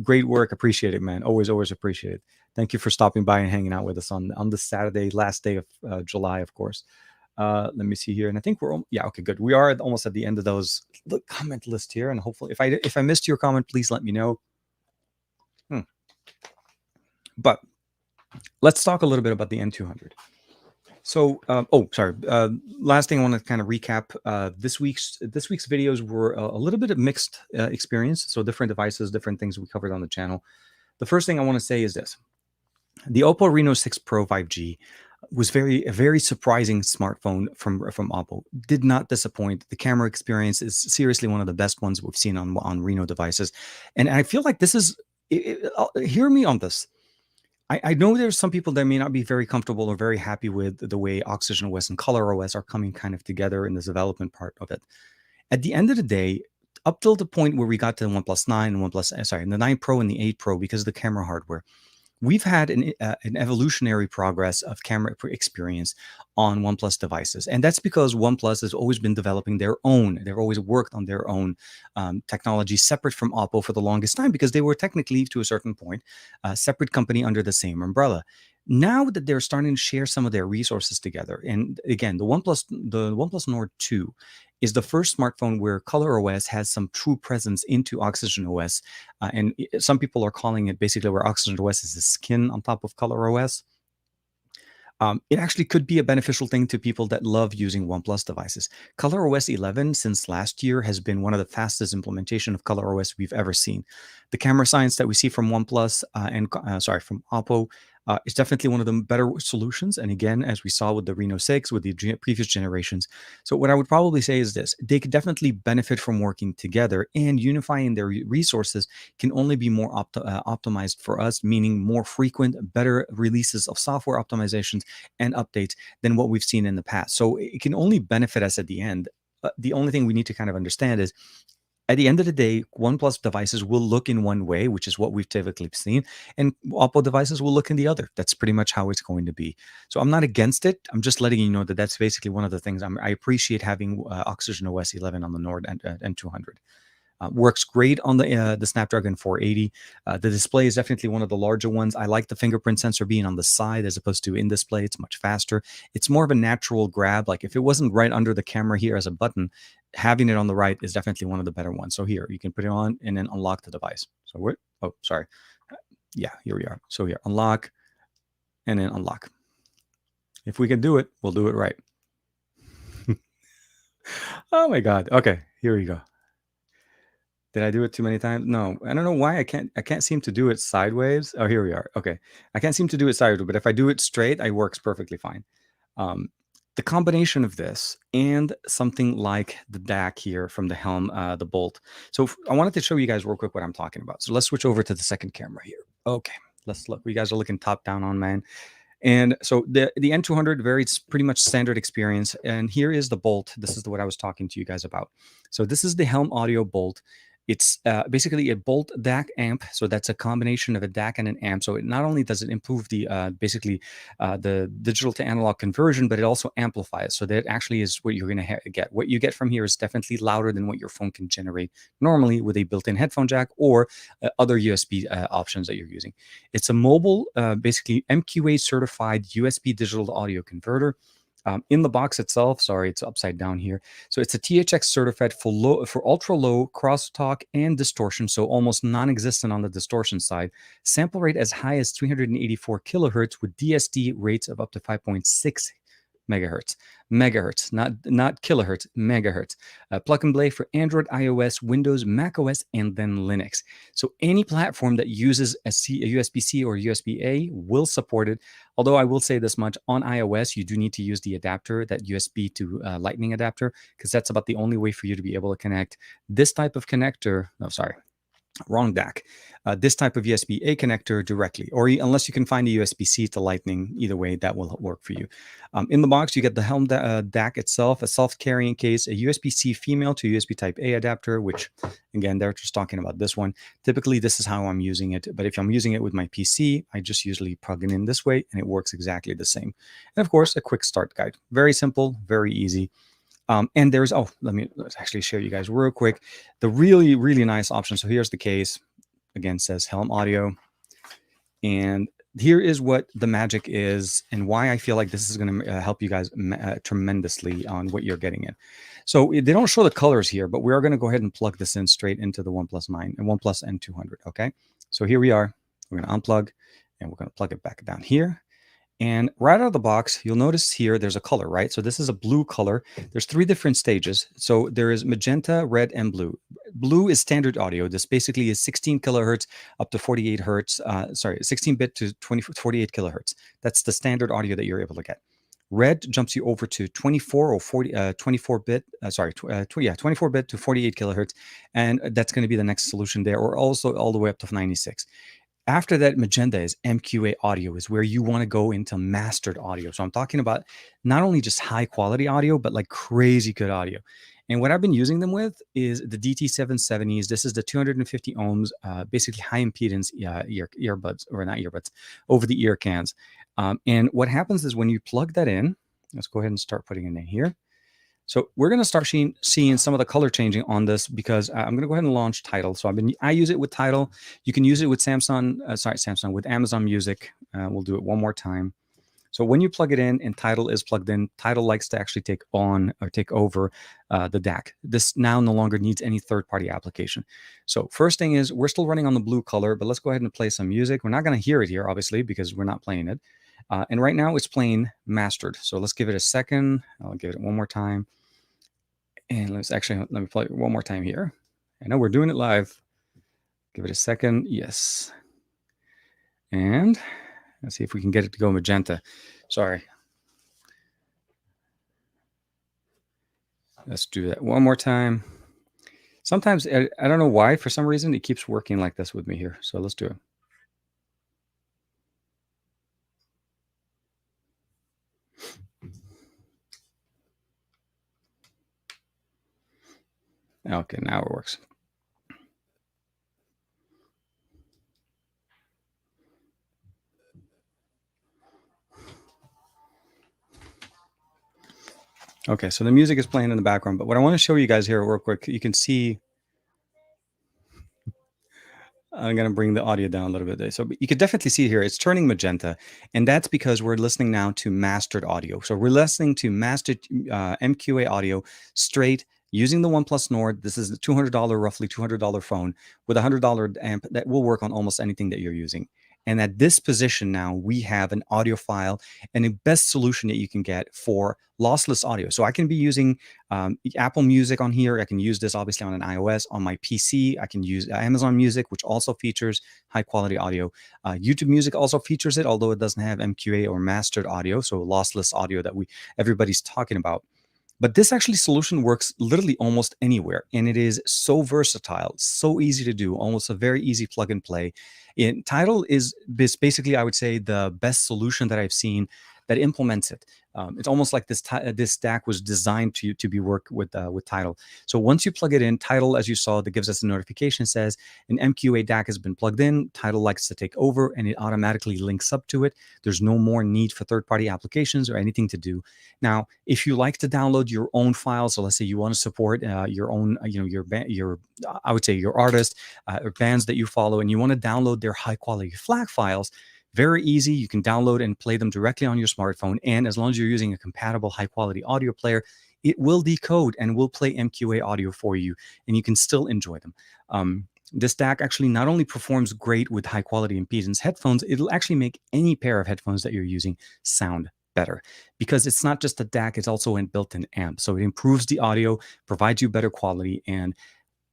great work. Appreciate it, man. Always appreciate it. Thank you for stopping by and hanging out with us on this Saturday, last day of July, of course. Let me see here, and I think okay, good. We are almost at the end of the comment list here, and hopefully, if I missed your comment, please let me know. But let's talk a little bit about the N200. So, last thing I want to kind of recap. This week's videos were a little bit of mixed experience. So different devices, different things we covered on the channel. The first thing I want to say is this: the Oppo Reno 6 Pro 5G was a very surprising smartphone from Oppo. Did not disappoint. The camera experience is seriously one of the best ones we've seen on Reno devices, and I feel like this is. Hear me on this. I know there's some people that may not be very comfortable or very happy with the way Oxygen OS and ColorOS are coming kind of together in the development part of it. At the end of the day, up till the point where we got to the OnePlus 9 and the 9 Pro and the 8 Pro, because of the camera hardware, we've had an evolutionary progress of camera experience on OnePlus devices. And that's because OnePlus has always been developing their own. They've always worked on their own technology separate from Oppo for the longest time, because they were technically, to a certain point, a separate company under the same umbrella. Now that they're starting to share some of their resources together, and again, the OnePlus Nord 2 is the first smartphone where ColorOS has some true presence into Oxygen OS. And some people are calling it basically where Oxygen OS is the skin on top of ColorOS. It actually could be a beneficial thing to people that love using OnePlus devices. ColorOS 11 since last year has been one of the fastest implementation of ColorOS we've ever seen. The camera science that we see from OnePlus from Oppo It's definitely one of the better solutions. And again, as we saw with the Reno 6, with the previous generations. So what I would probably say is this: they could definitely benefit from working together, and unifying their resources can only be more optimized for us, meaning more frequent, better releases of software optimizations and updates than what we've seen in the past. So it can only benefit us at the end. The only thing we need to kind of understand is, at the end of the day, OnePlus devices will look in one way, which is what we've typically seen, and Oppo devices will look in the other. That's pretty much how it's going to be. So I'm not against it. I'm just letting you know that that's basically one of the things I appreciate having Oxygen OS 11 on the Nord N200. Works great on the Snapdragon 480. The display is definitely one of the larger ones. I like the fingerprint sensor being on the side as opposed to in display. It's much faster. It's more of a natural grab. Like if it wasn't right under the camera here as a button, having it on the right is definitely one of the better ones. So here, you can put it on and then unlock the device. So we're, oh, sorry. Yeah, here we are. So here, unlock and then unlock. If we can do it, we'll do it right. Oh my God. Okay, here we go. Did I do it too many times? No, I don't know why I can't seem to do it sideways. Oh, here we are. Okay. I can't seem to do it sideways, but if I do it straight, it works perfectly fine. Um, the combination of this and something like the DAC here from the Helm, the Bolt. So I wanted to show you guys real quick what I'm talking about. So let's switch over to the second camera here. Okay. Let's look. You guys are looking top down on mine. And so the N200, very pretty much standard experience. And here is the Bolt. This is what I was talking to you guys about. So this is the Helm Audio Bolt. It's basically a Bolt DAC amp. So that's a combination of a DAC and an amp. So it not only does it improve the basically the digital to analog conversion, but it also amplifies. So that actually is what you're going to get. What you get from here is definitely louder than what your phone can generate normally with a built-in headphone jack or other USB options that you're using. It's a mobile, basically MQA certified USB digital audio converter. In the box itself, sorry, it's upside down here. So it's a THX certified for ultra low crosstalk and distortion, so almost non-existent on the distortion side. Sample rate as high as 384 kilohertz with DSD rates of up to 5.6 megahertz, not kilohertz, megahertz. Plug and play for Android, iOS, Windows, Mac OS, and then Linux. So any platform that uses a USB-C or USB-A will support it. Although I will say this much, on iOS, you do need to use the adapter, that USB to Lightning adapter, because that's about the only way for you to be able to connect this type of connector. No, sorry. Wrong DAC. This type of USB-A connector directly, or unless you can find a USB-C to Lightning, either way, that will work for you. In the box, you get the Helm DAC itself, a self-carrying case, a USB-C female to USB Type-A adapter, which, again, they're just talking about this one. Typically, this is how I'm using it, but if I'm using it with my PC, I just usually plug it in this way, and it works exactly the same. And of course, a quick start guide. Very simple, very easy. And there's, let's actually show you guys real quick the really, really nice option. So here's the case. Again, says Helm Audio. And here is what the magic is and why I feel like this is going to help you guys tremendously on what you're getting in. So they don't show the colors here, but we are going to go ahead and plug this in straight into the OnePlus 9 and OnePlus N200. Okay. So here we are. We're going to unplug and we're going to plug it back down here. And right out of the box, you'll notice here there's a color, right? So this is a blue color. There's 3 different stages. So there is magenta, red, and blue. Blue is standard audio. This basically is 16 kilohertz up to 48 hertz. 16-bit to 48 kilohertz. That's the standard audio that you're able to get. Red jumps you over to 24 or 24-bit. 24-bit to 48 kilohertz, and that's going to be the next solution there, or also all the way up to 96. After that, magenta is MQA audio, is where you want to go into mastered audio. So I'm talking about not only just high quality audio, but like crazy good audio. And what I've been using them with is the DT770s. This is the 250 ohms, basically high impedance earbuds, or not earbuds, over the ear cans. And what happens is when you plug that in, let's go ahead and start putting it in here. So we're going to start seeing some of the color changing on this, because I'm going to go ahead and launch Tidal. So I use it with Tidal. You can use it with with Amazon Music. We'll do it one more time. So when you plug it in and Tidal is plugged in, Tidal likes to actually take over the DAC. This now no longer needs any third-party application. So first thing is, we're still running on the blue color, but let's go ahead and play some music. We're not going to hear it here, obviously, because we're not playing it. And right now it's playing mastered. So let's give it a second. I'll give it one more time. And let me play it one more time here. I know we're doing it live. Give it a second. Yes. And Let's see if we can get it to go magenta. Sorry. Let's do that one more time. Sometimes, I don't know why, for some reason, it keeps working like this with me here. So let's do it. Okay, now it works. Okay, so the music is playing in the background, but what I want to show you guys here real quick, you can see, I'm going to bring the audio down a little bit there. So you can definitely see here, it's turning magenta, and that's because we're listening now to mastered audio. So we're listening to mastered MQA audio straight using the OnePlus Nord. This is the $200, roughly $200 phone with a $100 amp that will work on almost anything that you're using. And at this position now, we have an audiophile and the best solution that you can get for lossless audio. So I can be using Apple Music on here. I can use this obviously on an iOS. On my PC, I can use Amazon Music, which also features high quality audio. YouTube Music also features it, although it doesn't have MQA or mastered audio, so lossless audio that everybody's talking about. But this actually solution works literally almost anywhere, and it is so versatile, so easy to do, almost a very easy plug and play. Tidal is basically, I would say, the best solution that I've seen that implements it. It's almost like this DAC was designed to be work with Tidal. So once you plug it in, Tidal, as you saw, that gives us a notification, says an MQA DAC has been plugged in. Tidal likes to take over, and it automatically links up to it. There's no more need for third-party applications or anything to do. Now, if you like to download your own files, so let's say you want to support your own, your I would say your artist or bands that you follow, and you want to download their high-quality FLAC files. Very easy. You can download and play them directly on your smartphone. And as long as you're using a compatible high quality audio player, it will decode and will play MQA audio for you, and you can still enjoy them. This DAC actually not only performs great with high quality impedance headphones, it'll actually make any pair of headphones that you're using sound better, because it's not just a DAC, it's also a built-in amp. So it improves the audio, provides you better quality, and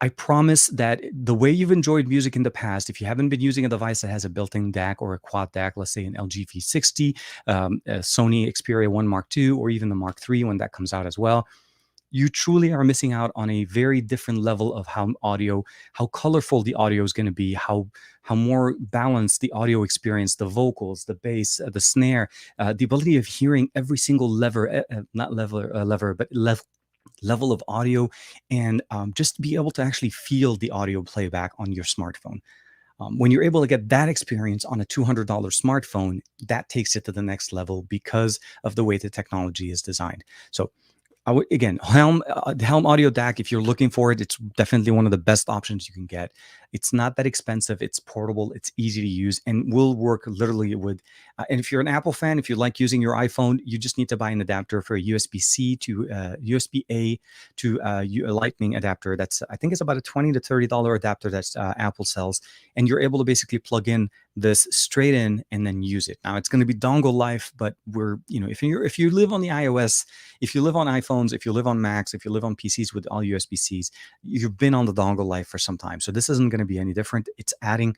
I promise that the way you've enjoyed music in the past, if you haven't been using a device that has a built-in DAC or a quad DAC, let's say an LG V60, a Sony Xperia 1 Mark II, or even the Mark III when that comes out as well, you truly are missing out on a very different level of how colorful the audio is going to be, how more balanced the audio experience, the vocals, the bass, the snare, the ability of hearing every single level of audio, and just be able to actually feel the audio playback on your smartphone. When you're able to get that experience on a $200 smartphone, that takes it to the next level because of the way the technology is designed. So again, Helm Audio DAC, if you're looking for it, it's definitely one of the best options you can get. It's not that expensive. It's portable. It's easy to use and will work literally with. And if you're an Apple fan, if you like using your iPhone, you just need to buy an adapter for a USB-C to USB-A to a Lightning adapter. That's, I think it's about a $20 to $30 adapter that Apple sells. And you're able to basically plug in this straight in and then use it. Now it's going to be dongle life, but if you live on the iOS, if you live on iPhones, if you live on Macs, if you live on PCs with all USB-Cs, you've been on the dongle life for some time. So this isn't going to be any different. It's adding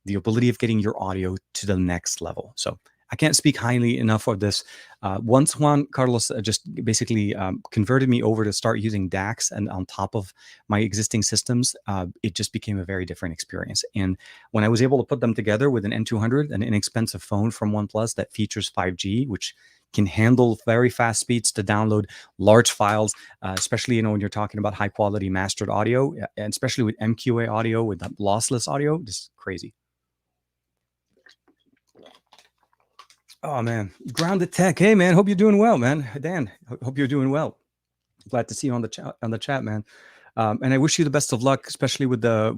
the ability of getting your audio to the next level. So I can't speak highly enough of this. Once Juan Carlos just basically converted me over to start using DACs and on top of my existing systems, it just became a very different experience. And when I was able to put them together with an N200, an inexpensive phone from OnePlus that features 5G, which can handle very fast speeds to download large files, especially when you're talking about high quality mastered audio, and especially with MQA audio, with lossless audio, this is crazy. Oh man, Grounded Tech. Hey man, hope you're doing well, man. Dan, hope you're doing well. Glad to see you on the chat, man. And I wish you the best of luck, especially with the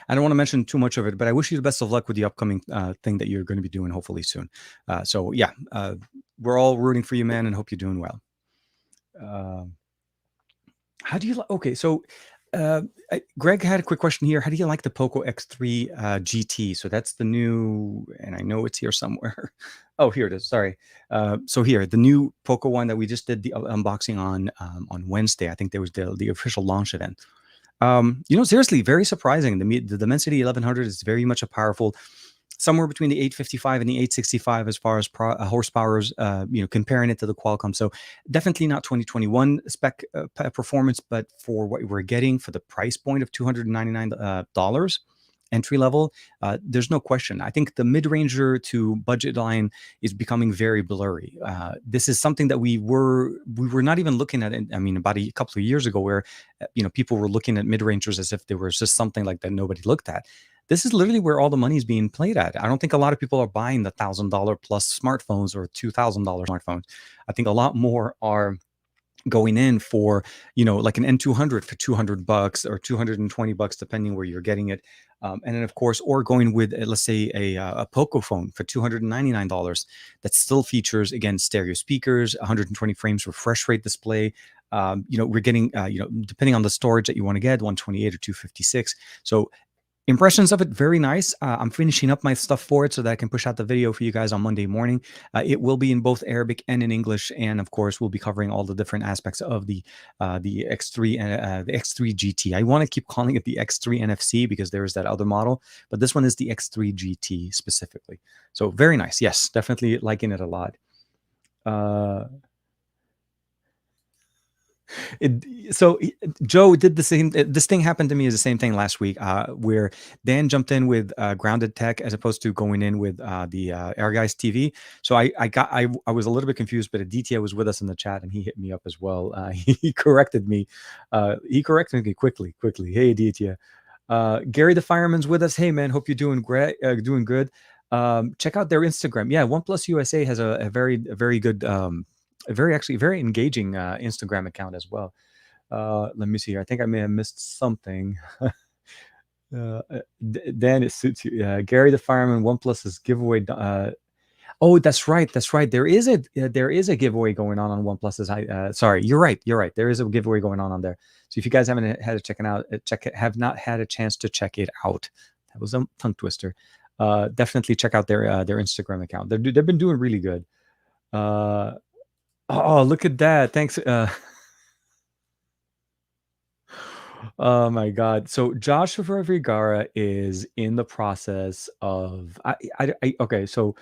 I don't want to mention too much of it, but I wish you the best of luck with the upcoming thing that you're going to be doing hopefully soon. So yeah, we're all rooting for you, man, and hope you're doing well. How do you like? Okay, so Greg had a quick question here. How do you like the Poco X3 GT? So that's the new, and I know it's here somewhere. Oh, here it is. Sorry. So here, the new Poco one that we just did the unboxing on Wednesday. I think there was the official launch event. Seriously, very surprising. The Dimensity 1100 is very much a powerful somewhere between the 855 and the 865 as far as horsepowers, comparing it to the Qualcomm. So definitely not 2021 spec performance, but for what we're getting for the price point of $299 entry level, there's no question. I think the mid-ranger to budget line is becoming very blurry. This is something that we were not even looking at. I mean, about a couple of years ago, where people were looking at mid-rangers as if there was just something like that nobody looked at. This is literally where all the money is being played at. I don't think a lot of people are buying the $1,000 plus smartphones or $2,000 smartphones. I think a lot more are going in for like an N200 for $200 or $220, depending where you're getting it, and then of course, or going with let's say a Poco phone for $299 that still features, again, stereo speakers, 120 frames refresh rate display. We're getting depending on the storage that you want to get, 128 or 256. So impressions of it, very nice. I'm finishing up my stuff for it so that I can push out the video for you guys on Monday morning. It will be in both Arabic and in English, and of course, we'll be covering all the different aspects of the X3 and the X3 GT. I want to keep calling it the X3 NFC because there is that other model, but this one is the X3 GT specifically. So very nice. Yes, definitely liking it a lot. Joe did the same. This thing happened to me as the same thing last week, where Dan jumped in with grounded tech as opposed to going in with the Air Guys TV. So I was a little bit confused, but Aditya was with us in the chat and he hit me up as well. He corrected me. He corrected me quickly. Hey Aditya, Gary the Fireman's with us. Hey man, hope you're doing great, doing good. Check out their Instagram. Yeah, OnePlus USA has a very good. Actually very engaging Instagram account as well. Let me see here. I think I may have missed something. Dan, it suits you. Gary the Fireman, OnePlus's giveaway. Oh, that's right. There is a giveaway going on OnePlus's. Sorry, you're right. There is a giveaway going on there. So if you guys haven't had to have not had a chance to check it out, that was a tongue twister. Definitely check out their Instagram account. They've been doing really good. Oh, look at that. Thanks. Oh my God. So Joshua Vergara is in the process of okay. So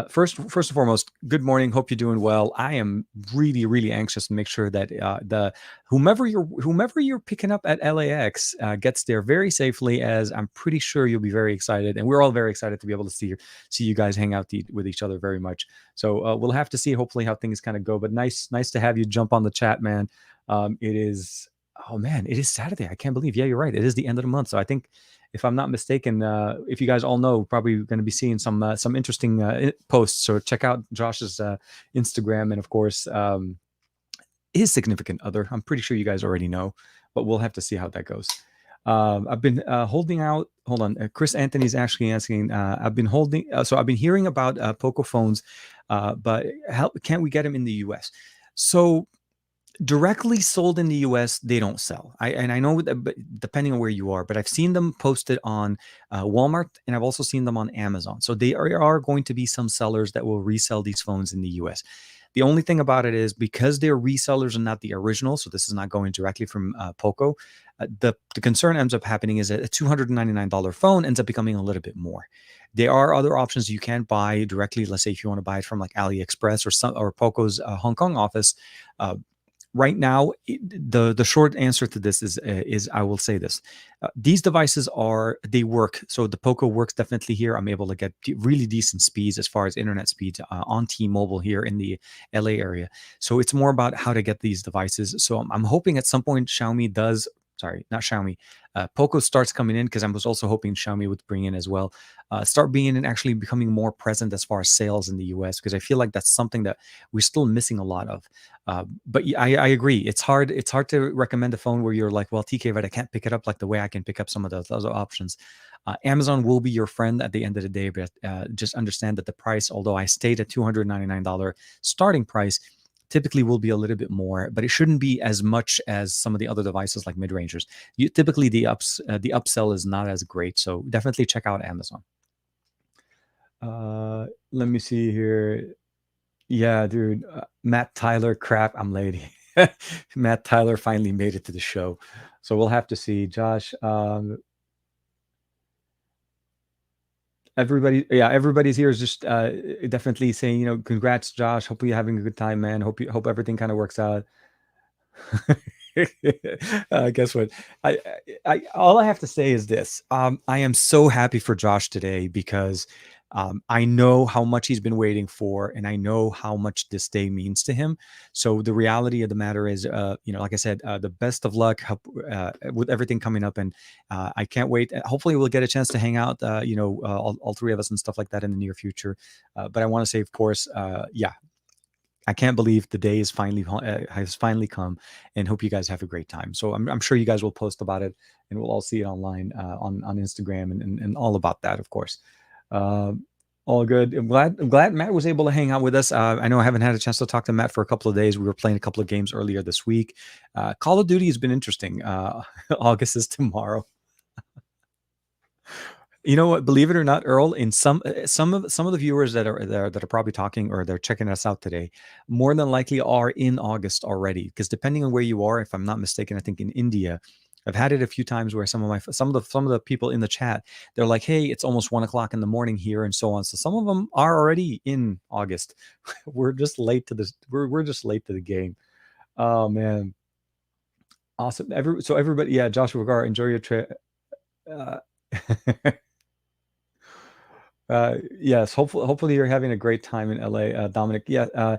first and foremost, good morning. Hope you're doing well. I am really anxious to make sure that the whomever you're picking up at LAX gets there very safely, as I'm pretty sure you'll be very excited, and we're all very excited to be able to see you guys hang out with each other very much. So we'll have to see hopefully how things kind of go. But nice to have you jump on the chat, man. It is. Oh man, it is Saturday. I can't believe. Yeah, you're right. It is the end of the month. So I think, if I'm not mistaken, if you guys all know, probably going to be seeing some interesting posts. So check out Josh's Instagram, and of course, his significant other. I'm pretty sure you guys already know, but we'll have to see how that goes. I've been holding out. Hold on. Chris Anthony's actually asking. I've been holding. So I've been hearing about Poco phones, but can't we get them in the US? So directly sold in the US, they don't sell. I know that, depending on where you are, but I've seen them posted on Walmart, and I've also seen them on Amazon. So they are going to be some sellers that will resell these phones in the US. The only thing about it is, because they're resellers and not the original, so this is not going directly from Poco, the concern ends up happening is that a $299 phone ends up becoming a little bit more. There are other options you can buy directly. Let's say if you want to buy it from like AliExpress or Poco's Hong Kong office. Right now, the short answer to this is I will say this: these devices they work. So the Poco works definitely here. I'm able to get really decent speeds as far as internet speeds on T-Mobile here in the LA area. So it's more about how to get these devices. So I'm hoping at some point Xiaomi does. Sorry, not Xiaomi. Poco starts coming in, because I was also hoping Xiaomi would bring in as well. Start being and actually becoming more present as far as sales in the US, because I feel like that's something that we're still missing a lot of. But I agree. It's hard to recommend a phone where you're like, well, TK, right, I can't pick it up like the way I can pick up some of those other options. Amazon will be your friend at the end of the day, but just understand that the price, although I stayed at $299 starting price, typically will be a little bit more, but it shouldn't be as much as some of the other devices like mid-rangers. Typically the upsell is not as great, so definitely check out Amazon. Let me see here. Yeah, dude. Matt Tyler, crap, I'm late. Matt Tyler finally made it to the show, so we'll have to see. Josh, everybody's here is just definitely saying, congrats, Josh. Hope you're having a good time, man. Hope everything kind of works out. Guess what? All I have to say is this. I am so happy for Josh today because I know how much he's been waiting for, and I know how much this day means to him. So the reality of the matter is, like I said, the best of luck with everything coming up, and I can't wait. Hopefully, we'll get a chance to hang out, all three of us and stuff like that in the near future. But I want to say, of course, I can't believe the day has finally come, and hope you guys have a great time. So I'm sure you guys will post about it, and we'll all see it online on Instagram and all about that, of course. All good. I'm glad Matt was able to hang out with us. I know I haven't had a chance to talk to Matt for a couple of days. We were playing a couple of games earlier this week. Call of Duty has been interesting. August is tomorrow. You know what? Believe it or not, Earl, in some of the viewers that are there that are probably talking or they're checking us out today, more than likely are in August already. Because depending on where you are, if I'm not mistaken, I think in India, I've had it a few times where some of the people in the chat, they're like, "Hey, it's almost 1 o'clock in the morning here," and so on. So some of them are already in August. We're just late to this. We're just late to the game. Oh man, awesome! Everybody, yeah, Joshua Gar, enjoy your trip. Uh, yes, hopefully you're having a great time in LA, Dominic. Yeah.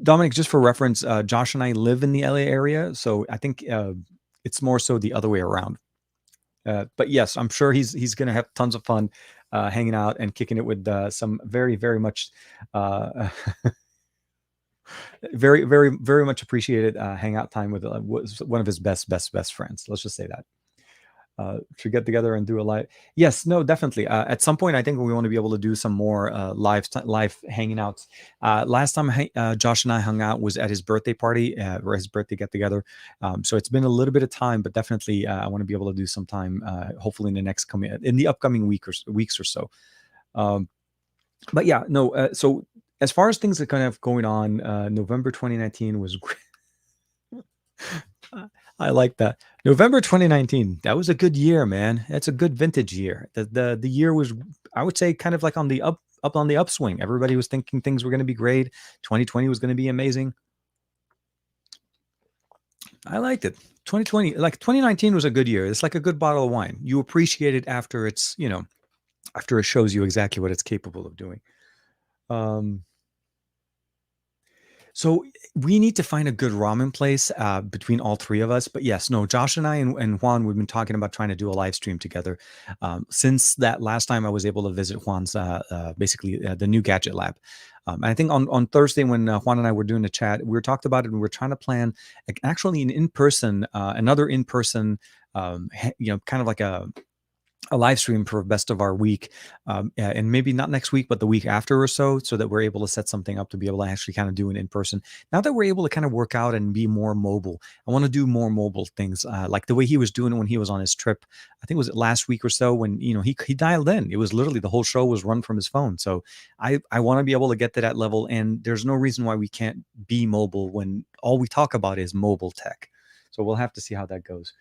Dominic, just for reference, Josh and I live in the LA area, so I think it's more so the other way around. But yes, I'm sure he's going to have tons of fun hanging out and kicking it with some very, very much, very, very, very much appreciated hangout time with one of his best friends. Let's just say that. To get together and do a live. Yes, no, definitely. At some point, I think we want to be able to do some more live hanging outs. Last time Josh and I hung out was at his birthday party or his birthday get together. So it's been a little bit of time, but definitely I want to be able to do some time, hopefully in the upcoming weeks or so. But yeah, no. So as far as things that kind of going on, November 2019 was great. I like that. November 2019. That was a good year, man. That's a good vintage year. The year was, I would say, kind of like on the up on the upswing. Everybody was thinking things were going to be great. 2020 was going to be amazing. I liked it. 2020, like 2019 was a good year. It's like a good bottle of wine. You appreciate it after it's, after it shows you exactly what it's capable of doing. So we need to find a good ramen place between all three of us. But yes, no, Josh and I and Juan, we've been talking about trying to do a live stream together. Since that last time I was able to visit Juan's, basically the new gadget lab. And I think on Thursday when Juan and I were doing the chat, we were talked about it and we were trying to plan actually an in-person, another in-person, kind of like a live stream for best of our week, and maybe not next week, but the week after or so that we're able to set something up to be able to actually kind of do it in person. Now that we're able to kind of work out and be more mobile, I want to do more mobile things, like the way he was doing it when he was on his trip. I think it was last week or so when, he dialed in. It was literally the whole show was run from his phone. So I want to be able to get to that level. And there's no reason why we can't be mobile when all we talk about is mobile tech. So we'll have to see how that goes.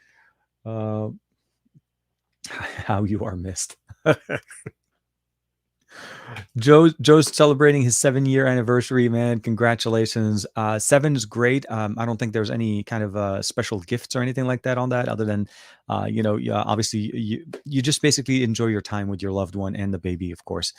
How you are missed. Joe's celebrating his 7-year anniversary, man. Congratulations. 7 is great. I don't think there's any kind of special gifts or anything like that on that other than, obviously you just basically enjoy your time with your loved one and the baby, of course.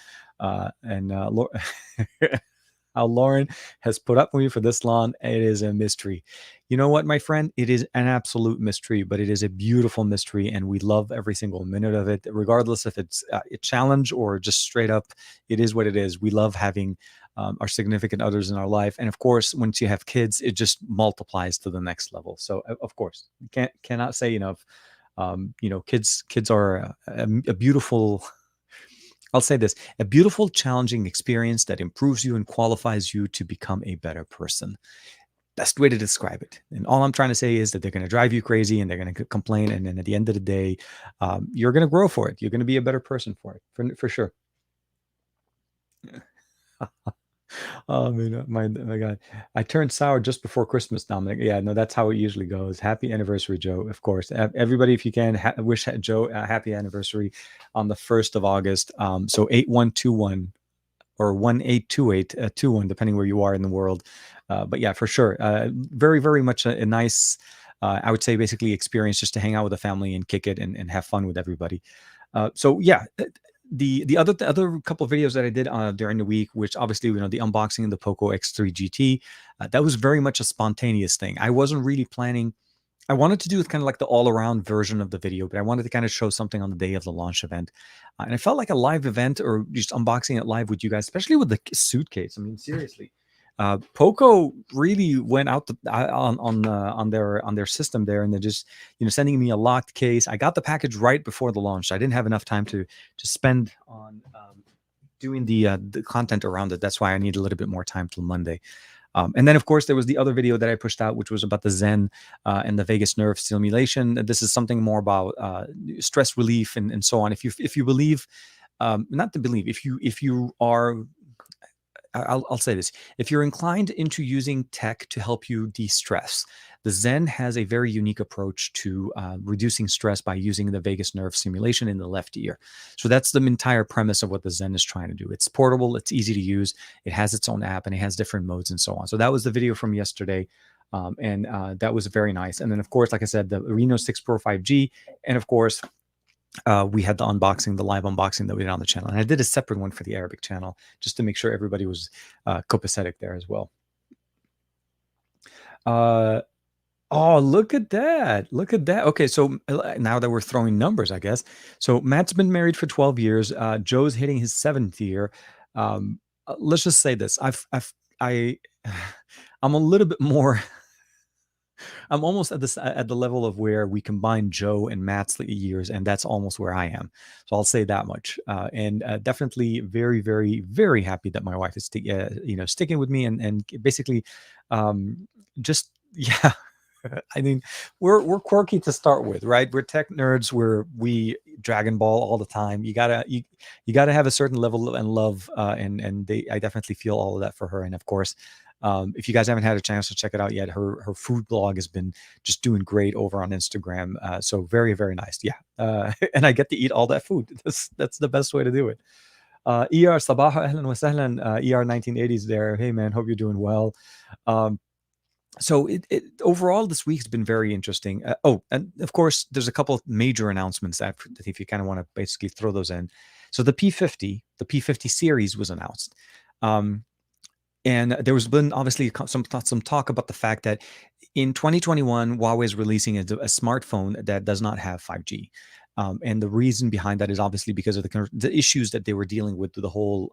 How Lauren has put up with me for this long, it is a mystery. You know what, my friend? It is an absolute mystery, but it is a beautiful mystery, and we love every single minute of it, regardless if it's a challenge or just straight up, it is what it is. We love having our significant others in our life, and of course, once you have kids, it just multiplies to the next level. So, of course, cannot say enough. Kids are a beautiful. I'll say this, a beautiful, challenging experience that improves you and qualifies you to become a better person. Best way to describe it. And all I'm trying to say is that they're going to drive you crazy and they're going to complain. And then at the end of the day, you're going to grow for it. You're going to be a better person for it, for sure. Oh man, my God, I turned sour just before Christmas, Dominic. Yeah, no, that's how it usually goes. Happy anniversary, Joe. Of course, everybody, if you can, wish Joe a happy anniversary on the 1st of August. So 8121 or 1828 21, depending where you are in the world. But yeah, for sure, very very much a nice, I would say, basically experience just to hang out with the family and kick it and have fun with everybody. So yeah, the other couple of videos that I did during the week, which obviously, the unboxing of the Poco X3 GT, that was very much a spontaneous thing. I wasn't really planning. I wanted to do kind of like the all-around version of the video, but I wanted to kind of show something on the day of the launch event, and I felt like a live event or just unboxing it live with you guys, especially with the suitcase. I mean, seriously, Poco really went out on their system there, and they're just sending me a locked case. I got the package right before the launch. So I didn't have enough time to spend on doing the content around it. That's why I need a little bit more time till Monday. And then, of course, there was the other video that I pushed out, which was about the Zen and the vagus nerve stimulation. This is something more about stress relief and so on. If you believe, not to believe, if you are, I'll say this: if you're inclined into using tech to help you de-stress, the Zen has a very unique approach to reducing stress by using the vagus nerve stimulation in the left ear. So that's the entire premise of what the Zen is trying to do. It's portable, it's easy to use, it has its own app, and it has different modes and so on. So that was the video from yesterday. And that was very nice. And then, of course, like I said, the Reno 6 Pro 5G, and of course, we had the live unboxing that we did on the channel. And I did a separate one for the Arabic channel just to make sure everybody was copacetic there as well. Oh, look at that. Look at that. Okay, so now that we're throwing numbers, I guess. So Matt's been married for 12 years. Joe's hitting his 7th year. Let's just say this. I I'm a little bit more I'm almost at the level of where we combine Joe and Matt's years, and that's almost where I am. So I'll say that much. And definitely very, very, very happy that my wife is sticking with me and basically just yeah. I mean, we're quirky to start with, right? We're tech nerds. We Dragon Ball all the time. You gotta have a certain level and love, and I definitely feel all of that for her. And of course, if you guys haven't had a chance to check it out yet, her food blog has been just doing great over on Instagram. So very very nice, yeah. And I get to eat all that food. That's the best way to do it. ER Sabah, ahlan wa sahlan. ER 1980s there. Hey man, hope you're doing well. So overall this week's been very interesting. Oh, and of course, there's a couple of major announcements that if you kind of want to basically throw those in. So the P50 series was announced. And there was been obviously some talk about the fact that in 2021, Huawei is releasing a smartphone that does not have 5G. And the reason behind that is obviously because of the issues that they were dealing with the whole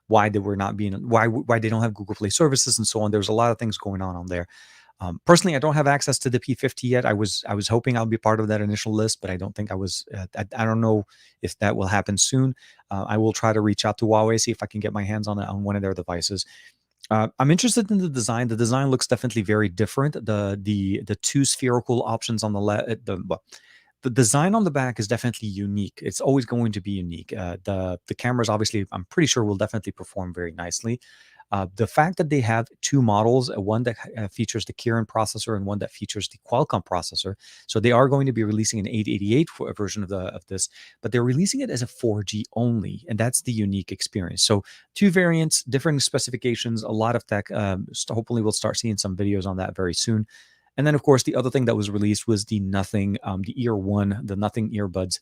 why they were not being why they don't have Google Play services and so on. There's a lot of things going on there. Personally, I don't have access to the P50 yet. I was hoping I'll be part of that initial list, but I don't think I was. I don't know if that will happen soon. I will try to reach out to Huawei, see if I can get my hands on it on one of their devices. I'm interested in the design. The design looks definitely very different. The two spherical options on the left, the design on the back is definitely unique. It's always going to be unique. The cameras, obviously, I'm pretty sure will definitely perform very nicely. The fact that they have two models, one that features the Kirin processor and one that features the Qualcomm processor. So they are going to be releasing an 888 version of this, but they're releasing it as a 4G only, and that's the unique experience. So two variants, different specifications, a lot of tech. Hopefully, we'll start seeing some videos on that very soon. And then, of course, the other thing that was released was the Nothing, the Ear One, the Nothing earbuds.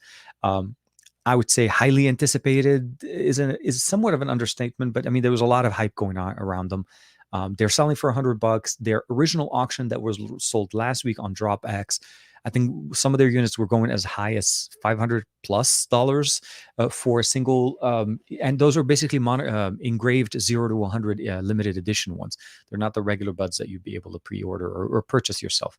I would say highly anticipated is somewhat of an understatement, but I mean, there was a lot of hype going on around them. They're selling for $100. Their original auction that was sold last week on DropX, I think some of their units were going as high as $500+ for a single, and those are basically engraved 0 to 100 limited edition ones. They're not the regular buds that you'd be able to pre-order or purchase yourself.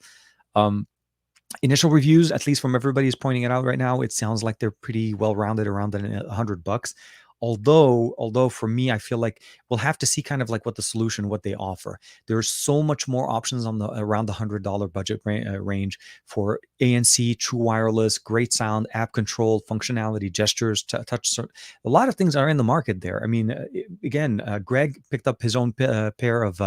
Initial reviews, at least from everybody is pointing it out right now, it sounds like they're pretty well rounded around $100. Although for me, I feel like we'll have to see kind of like what the solution, what they offer. There's so much more options on the around the $100 budget range for ANC, true wireless, great sound, app control, functionality, gestures, touch. A lot of things are in the market there. I mean, again, Greg picked up his own pair of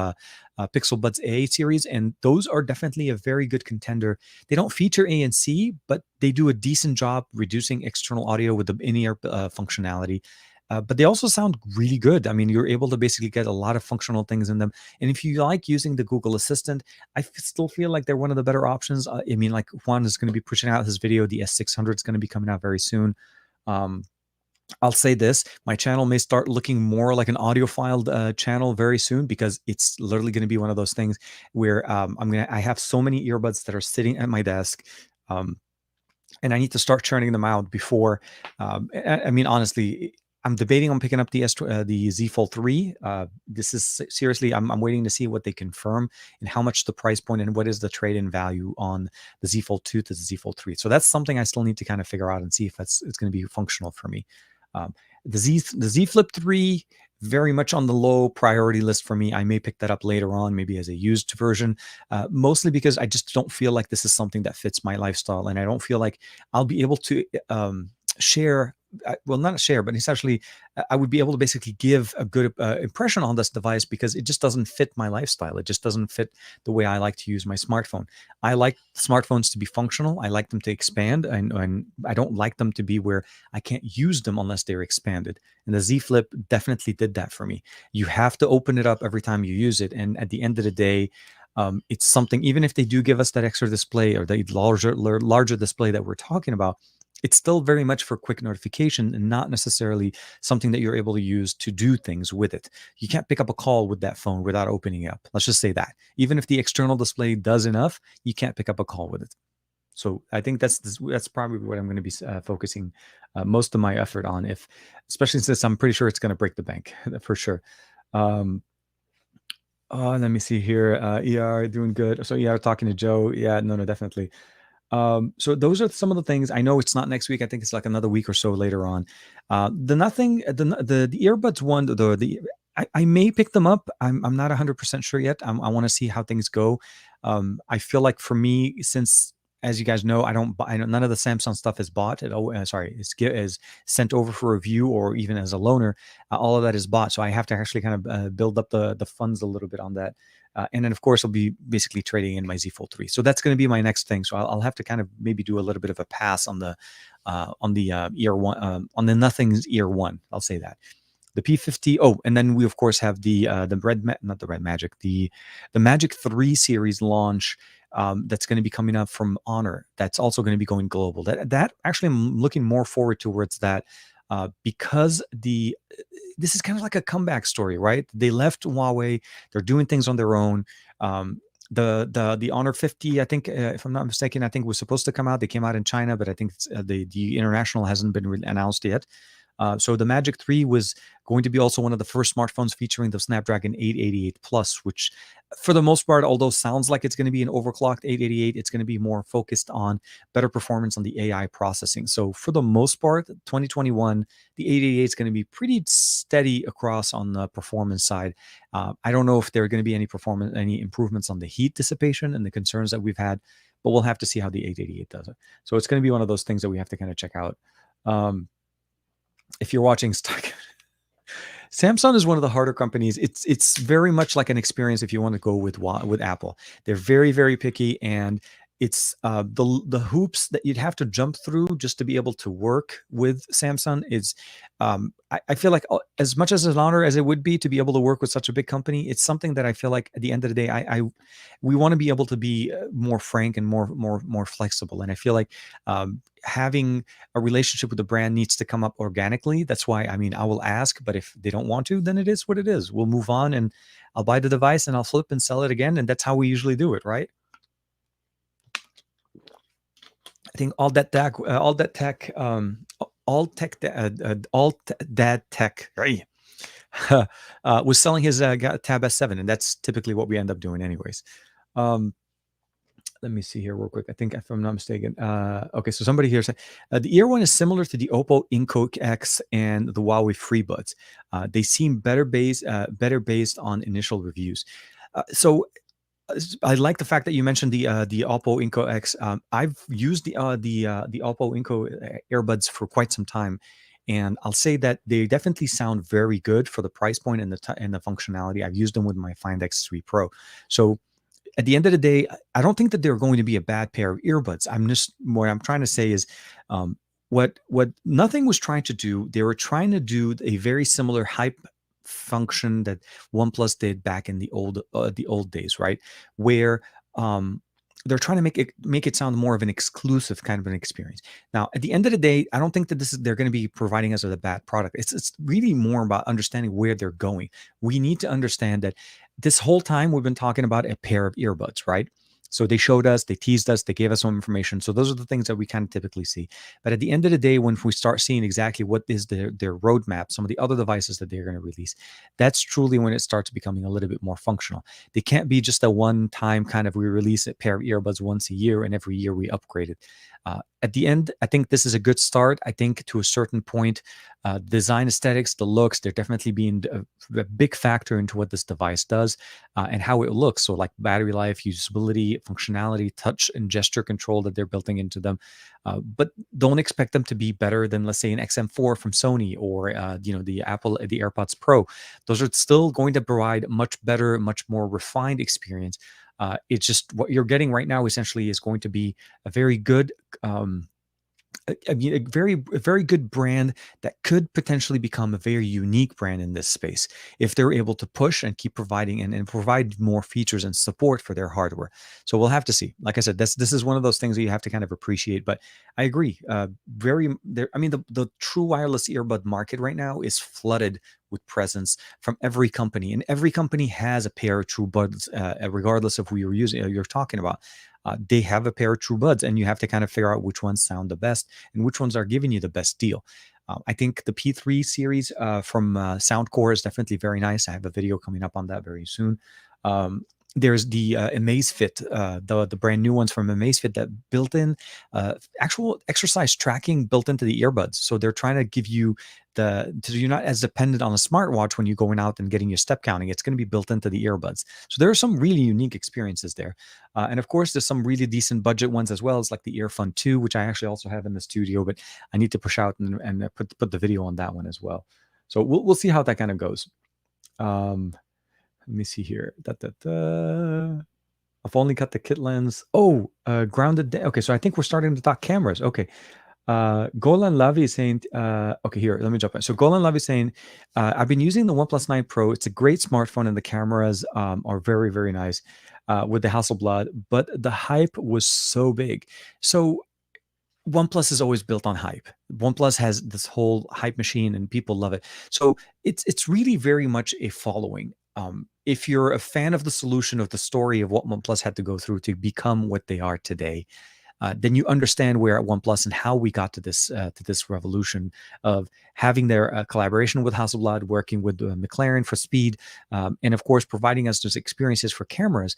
Pixel Buds A series, and those are definitely a very good contender. They don't feature ANC, but they do a decent job reducing external audio with the in-ear functionality. But they also sound really good. I mean, you're able to basically get a lot of functional things in them. And if you like using the Google Assistant, I still feel like they're one of the better options. I mean, like Juan is going to be pushing out his video. The S600 is going to be coming out very soon. I'll say this, my channel may start looking more like an audiophile channel very soon, because it's literally going to be one of those things where I have so many earbuds that are sitting at my desk. And I need to start churning them out before. I mean, honestly, I'm debating on picking up the Z Fold 3. This is seriously, I'm waiting to see what they confirm and how much the price point and what is the trade-in value on the Z Fold 2 to the Z Fold 3. So that's something I still need to kind of figure out and see if it's going to be functional for me. The Z Flip 3, very much on the low priority list for me. I may pick that up later on, maybe as a used version, mostly because I just don't feel like this is something that fits my lifestyle, and I don't feel like I'll be able to share. Well, not share, but essentially, I would be able to basically give a good impression on this device, because it just doesn't fit my lifestyle. It just doesn't fit the way I like to use my smartphone. I like smartphones to be functional. I like them to expand, and I don't like them to be where I can't use them unless they're expanded. And the Z Flip definitely did that for me. You have to open it up every time you use it, and at the end of the day, it's something. Even if they do give us that extra display or the larger display that we're talking about, it's still very much for quick notification and not necessarily something that you're able to use to do things with it. You can't pick up a call with that phone without opening it up. Let's just say that. Even if the external display does enough, you can't pick up a call with it. So I think that's probably what I'm going to be focusing most of my effort on, especially since I'm pretty sure it's going to break the bank for sure. Let me see here. ER doing good. So ER talking to Joe. Yeah, no, definitely. So those are some of the things. I know it's not next week. I think it's like another week or so later on. The earbuds one, I may pick them up. I'm not 100% sure yet. I want to see how things go. I feel like for me, since, as you guys know, none of the Samsung stuff is bought. Is sent over for review or even as a loaner. All of that is bought. So I have to actually kind of build up the funds a little bit on that. And then, of course, I'll be basically trading in my Z Fold 3. So that's going to be my next thing. So I'll have to kind of maybe do a little bit of a pass on the ear one, on the Nothing's ear one. I'll say that. The P50. Oh, and then we of course have the Magic 3 series launch. That's going to be coming up from Honor. That's also going to be going global. That actually, I'm looking more forward towards that. Because this is kind of like a comeback story, right? They left Huawei. They're doing things on their own. The Honor 50, I think, if I'm not mistaken, I think was supposed to come out. They came out in China, but I think the international hasn't been announced yet. So the Magic 3 was going to be also one of the first smartphones featuring the Snapdragon 888 Plus, which for the most part, although sounds like it's going to be an overclocked 888, it's going to be more focused on better performance on the AI processing. So for the most part, 2021, the 888 is going to be pretty steady across on the performance side. I don't know if there are going to be any improvements on the heat dissipation and the concerns that we've had, but we'll have to see how the 888 does it. So it's going to be one of those things that we have to kind of check out. If you're watching stock, Samsung is one of the harder companies. It's very much like an experience if you want to go with Apple. They're very, very picky, and it's the hoops that you'd have to jump through just to be able to work with Samsung is I feel like as much as an honor as it would be to be able to work with such a big company, it's something that I feel like at the end of the day, we want to be able to be more frank and more flexible. And I feel like having a relationship with the brand needs to come up organically. That's why, I mean, I will ask, but if they don't want to, then it is what it is. We'll move on, and I'll buy the device and I'll flip and sell it again. And that's how we usually do it, right? I think all that tech, was selling his Tab S7, and that's typically what we end up doing, anyways. Let me see here real quick. I think if I'm not mistaken. Okay, so somebody here said the ear one is similar to the Oppo Inco X and the Huawei FreeBuds. They seem better based on initial reviews. So I like the fact that you mentioned the Oppo Inco X. I've used the Oppo Inco earbuds for quite some time, and I'll say that they definitely sound very good for the price point and the functionality. I've used them with my Find X3 Pro. So at the end of the day, I don't think that they're going to be a bad pair of earbuds. What I'm trying to say is, what Nothing was trying to do. They were trying to do a very similar hype function that OnePlus did back in the old days, right? Where they're trying to make it sound more of an exclusive kind of an experience. Now, at the end of the day, I don't think that they're going to be providing us with a bad product. It's really more about understanding where they're going. We need to understand that this whole time we've been talking about a pair of earbuds, right? So they showed us, they teased us, they gave us some information. So those are the things that we kind of typically see. But at the end of the day, when we start seeing exactly what is their roadmap, some of the other devices that they're going to release, that's truly when it starts becoming a little bit more functional. They can't be just a one-time kind of we release a pair of earbuds once a year and every year we upgrade it. At the end, I think this is a good start. I think to a certain point, design aesthetics, the looks, they're definitely being a big factor into what this device does and how it looks. So like battery life, usability, functionality, touch and gesture control that they're building into them. But don't expect them to be better than, let's say, an XM4 from Sony or the AirPods Pro. Those are still going to provide much better, much more refined experience. It's just what you're getting right now essentially is going to be a very good a very good brand that could potentially become a very unique brand in this space if they're able to push and keep providing and provide more features and support for their hardware. So we'll have to see. Like I said, this is one of those things that you have to kind of appreciate. But I agree. The true wireless earbud market right now is flooded with presence from every company, and every company has a pair of true buds, regardless of who you're talking about. They have a pair of true buds, and you have to kind of figure out which ones sound the best and which ones are giving you the best deal. I think the P3 series from Soundcore is definitely very nice. I have a video coming up on that very soon. There's the Amazfit, the brand new ones from Amazfit that built in actual exercise tracking built into the earbuds. So they're trying to give you so you're not as dependent on a smartwatch when you're going out and getting your step counting. It's going to be built into the earbuds. So there are some really unique experiences there. And of course, there's some really decent budget ones as well. It's like the Earphone 2, which I actually also have in the studio, but I need to push out and put the video on that one as well. So we'll see how that kind of goes. Let me see here. I've only got the kit lens. Oh, grounded. Okay, so I think we're starting to talk cameras. Okay. Golan Lavi is saying, okay, here, let me jump in. So Golan Lavi is saying, I've been using the OnePlus 9 Pro. It's a great smartphone and the cameras are very, very nice with the Hasselblad, but the hype was so big. So OnePlus is always built on hype. OnePlus has this whole hype machine and people love it. So it's really very much a following. If you're a fan of the solution of the story of what OnePlus had to go through to become what they are today, then you understand where at OnePlus and how we got to this revolution of having their collaboration with Hasselblad, working with McLaren for speed, and of course providing us those experiences for cameras.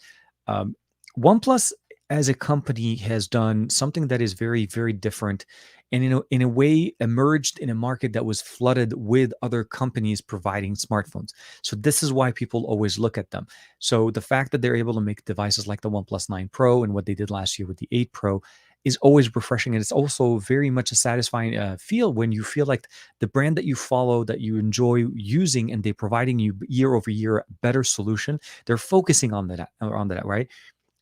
OnePlus as a company has done something that is very, very different, and in a way emerged in a market that was flooded with other companies providing smartphones. So this is why people always look at them. So the fact that they're able to make devices like the OnePlus 9 Pro and what they did last year with the 8 Pro is always refreshing, and it's also very much a satisfying feel when you feel like the brand that you follow, that you enjoy using, and they're providing you year over year a better solution. They're focusing on that, right?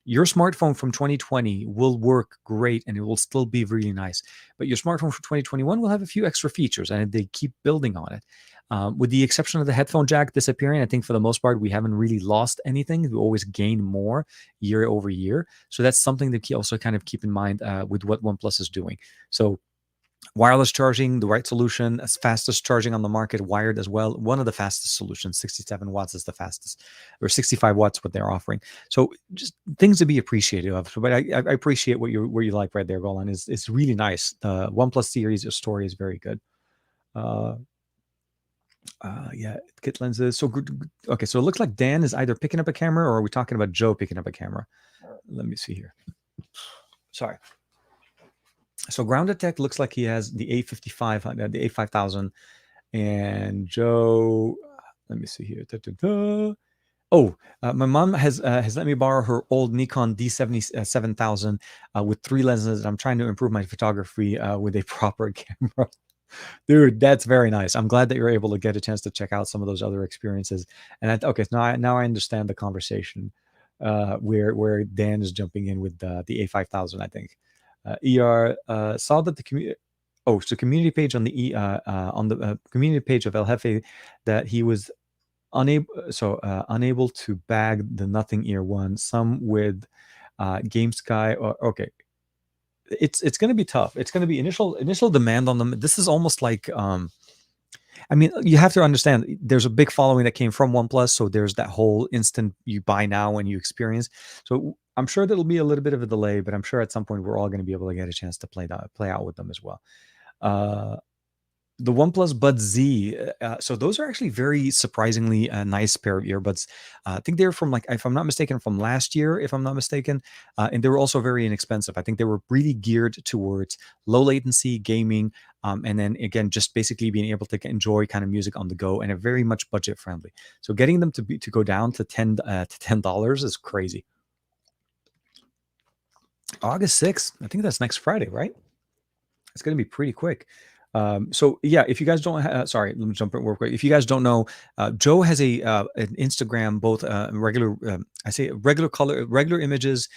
Your smartphone from 2020 will work great and it will still be really nice. But your smartphone from 2021 will have a few extra features and they keep building on it. With the exception of the headphone jack disappearing, I think for the most part, we haven't really lost anything. We always gain more year over year. So that's something that you also kind of keep in mind with what OnePlus is doing. So wireless charging, the right solution, as fastest charging on the market, wired as well. One of the fastest solutions, 67 watts is the fastest, or 65 watts what they're offering. So just things to be appreciated of. But I appreciate what you like right there, Golan. It's really nice. The OnePlus series, your story is very good. Yeah, kit lenses. So good. Okay, so it looks like Dan is either picking up a camera or are we talking about Joe picking up a camera? Let me see here. Sorry. So Grounded Tech looks like he has the A55, the A5000, and Joe. Let me see here. Oh, my mom has let me borrow her old Nikon D707000 with 3 lenses. I'm trying to improve my photography with a proper camera. Dude, that's very nice. I'm glad that you're able to get a chance to check out some of those other experiences. And okay, so now I understand the conversation where Dan is jumping in with the A5000. I think saw that the community. Oh, so community page on the community page of El Jefe that he was unable to bag the Nothing Ear one. Some with Game Sky. Okay, it's going to be tough. It's going to be initial demand on them. This is almost like I mean, you have to understand there's a big following that came from OnePlus, so there's that whole instant you buy now and you experience. So I'm sure there'll be a little bit of a delay, but I'm sure at some point we're all going to be able to get a chance to play out with them as well. The OnePlus Buds Z. So those are actually very surprisingly nice pair of earbuds. I think they're from, like, if I'm not mistaken, from last year, if I'm not mistaken. And they were also very inexpensive. I think they were really geared towards low latency gaming. And then again, just basically being able to enjoy kind of music on the go, and are very much budget friendly. So getting them to go down to $10 is crazy. August 6th. I think that's next Friday, right? It's going to be pretty quick. So yeah, if you guys don't, sorry, let me jump in real quick. If you guys don't know, Joe has an Instagram, both regular, I say regular color, regular images,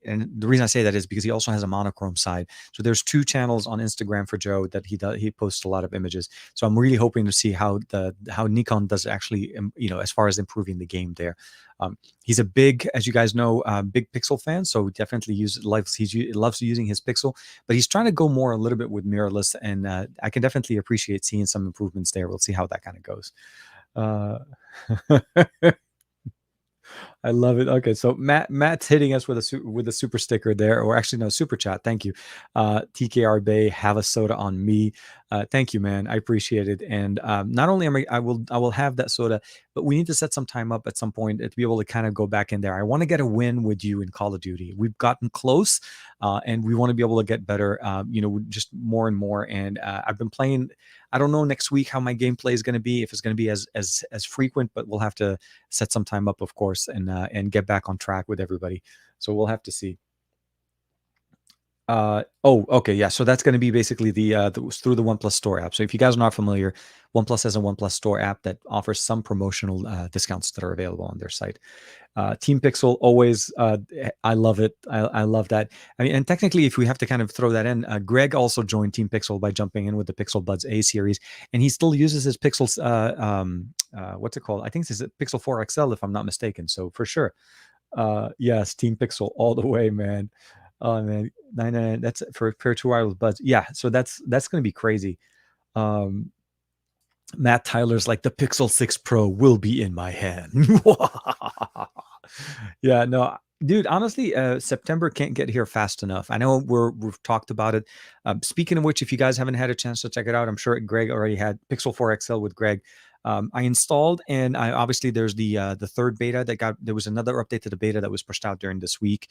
and the reason I say that is because he also has a monochrome side. So there's 2 channels on Instagram for Joe that he posts a lot of images. So I'm really hoping to see how Nikon does actually, as far as improving the game there. He's a big, as you guys know, big Pixel fan, so definitely loves using his Pixel, but he's trying to go more a little bit with mirrorless, and I can definitely appreciate seeing some improvements there. We'll see how that kind of goes. I love it. Okay, so Matt's hitting us with a super sticker there, or actually no, super chat. Thank you, TKR Bay. Have a soda on me. Thank you, man. I appreciate it. And not only I will have that soda, but we need to set some time up at some point to be able to kind of go back in there. I want to get a win with you in Call of Duty. We've gotten close, and we want to be able to get better. Just more and more. And I've been playing. I don't know next week how my gameplay is going to be, if it's going to be as frequent, but we'll have to set some time up, of course, and get back on track with everybody. So we'll have to see. Okay, yeah. So that's going to be basically through the OnePlus Store app. So if you guys are not familiar, OnePlus has a OnePlus Store app that offers some promotional discounts that are available on their site. Team Pixel, always, I love it. I love that. I mean, and technically, if we have to kind of throw that in, Greg also joined Team Pixel by jumping in with the Pixel Buds A series, and he still uses his Pixels. What's it called? I think this is Pixel 4 XL, if I'm not mistaken. So for sure, yes, Team Pixel all the way, man. Oh man, 999. That's for pair 2 wireless buds. Yeah, so that's going to be crazy. Matt Tyler's like, the Pixel 6 Pro will be in my hand. Yeah, no, dude, honestly, September can't get here fast enough. I know we've talked about it. Speaking of which, if you guys haven't had a chance to check it out, I'm sure Greg already had Pixel 4 XL with Greg. I installed, and obviously there's the third beta there was another update to the beta that was pushed out during this week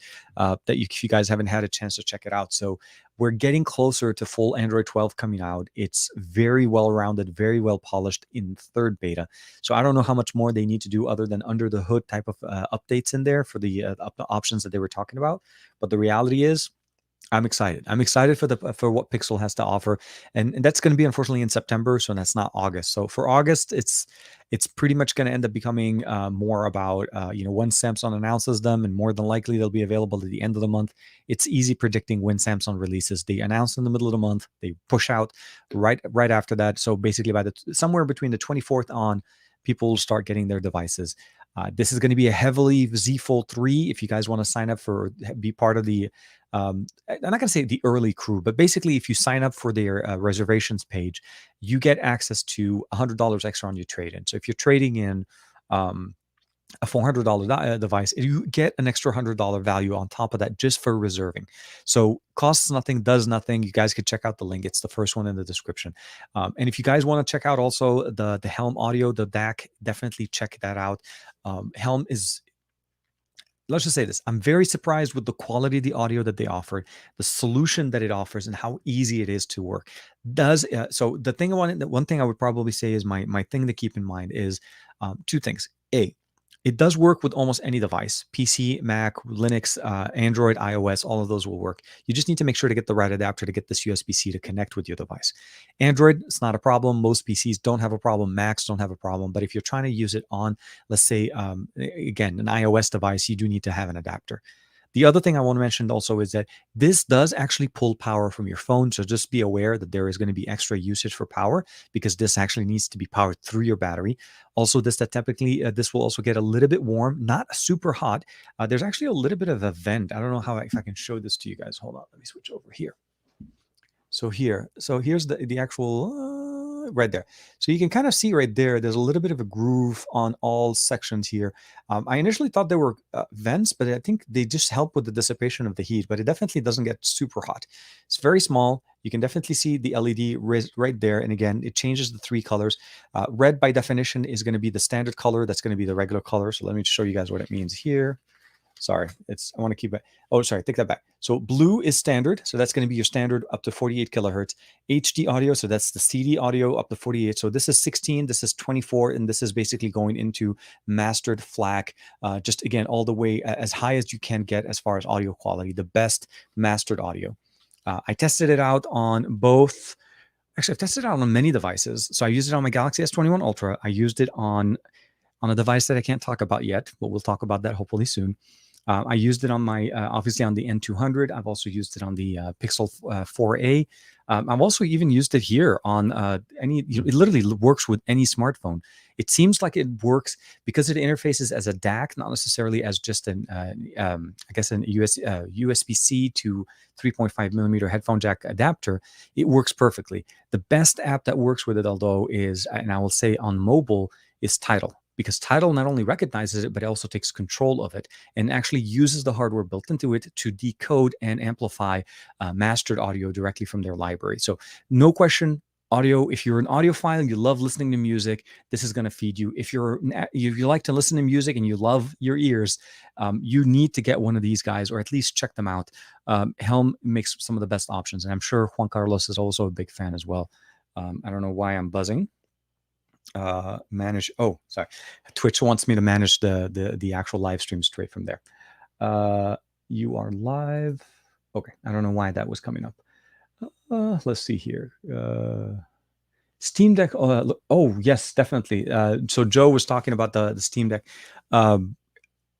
if you guys haven't had a chance to check it out. So we're getting closer to full Android 12 coming out. It's very well rounded, very well polished in third beta. So I don't know how much more they need to do other than under the hood type of updates in there for the options that they were talking about. But the reality is, I'm excited. I'm excited for what Pixel has to offer, and that's going to be unfortunately in September, so that's not August. So for August, it's pretty much going to end up becoming more about when Samsung announces them, and more than likely they'll be available at the end of the month. It's easy predicting when Samsung releases. They announce in the middle of the month, they push out right after that. So basically, by somewhere between the 24th on, people will start getting their devices. This is going to be a heavily Z Fold 3. If you guys want to sign up be part of the, I'm not going to say the early crew, but basically if you sign up for their reservations page, you get access to $100 extra on your trade-in. So if you're trading in a $400 device, you get an extra $100 value on top of that just for reserving. So costs nothing, does nothing. You guys could check out the link. It's the first one in the description. And if you guys want to check out also the Helm audio, the DAC, definitely check that out. Helm is, let's just say this. I'm very surprised with the quality of the audio that they offer, the solution that it offers, and how easy it is to work. So the thing one thing I would probably say is my thing to keep in mind is two things. A, it does work with almost any device: PC, Mac, Linux, Android, iOS. All of those will work. You just need to make sure to get the right adapter to get this USB-C to connect with your device. Android, it's not a problem. Most PCs don't have a problem. Macs don't have a problem. But if you're trying to use it on, let's say, again, an iOS device, you do need to have an adapter. The other thing I want to mention also is that this does actually pull power from your phone. So just be aware that there is going to be extra usage for power, because this actually needs to be powered through your battery. Also, this will also get a little bit warm, not super hot. There's actually a little bit of a vent. I don't know if I can show this to you guys. Hold on, let me switch over here. So here's the actual right there. So you can kind of see right there, there's a little bit of a groove on all sections here. I initially thought there were vents, but I think they just help with the dissipation of the heat, but it definitely doesn't get super hot. It's very small. You can definitely see the LED right there. And again, it changes the three colors. Red by definition is going to be the standard color. That's going to be the regular color. So let me show you guys what it means here. Sorry, I want to keep it. Oh, sorry, take that back. So blue is standard. So that's going to be your standard up to 48 kilohertz. HD audio, so that's the CD audio up to 48. So this is 16, this is 24, and this is basically going into mastered FLAC. Just again, all the way as high as you can get as far as audio quality, the best mastered audio. I tested it out on both. Actually, I've tested it out on many devices. So I used it on my Galaxy S21 Ultra. I used it on a device that I can't talk about yet, but we'll talk about that hopefully soon. I used it on my, obviously on the N200. I've also used it on the Pixel 4a. I've also even used it here on it literally works with any smartphone. It seems like it works because it interfaces as a DAC, not necessarily as just an, I guess, an USB-C to 3.5 millimeter headphone jack adapter. It works perfectly. The best app that works with it, although, is, and I will say on mobile, is Tidal. Because Tidal not only recognizes it, but it also takes control of it and actually uses the hardware built into it to decode and amplify mastered audio directly from their library. So no question, audio, if you're an audiophile, you love listening to music, this is going to feed you. If you like to listen to music and you love your ears, you need to get one of these guys, or at least check them out. Helm makes some of the best options, and I'm sure Juan Carlos is also a big fan as well. I don't know why I'm buzzing. Manage. Oh, sorry. Twitch wants me to manage the actual live stream straight from there. You are live. Okay. I don't know why that was coming up. Let's see here. Steam Deck. Oh, yes, definitely. So Joe was talking about the Steam Deck.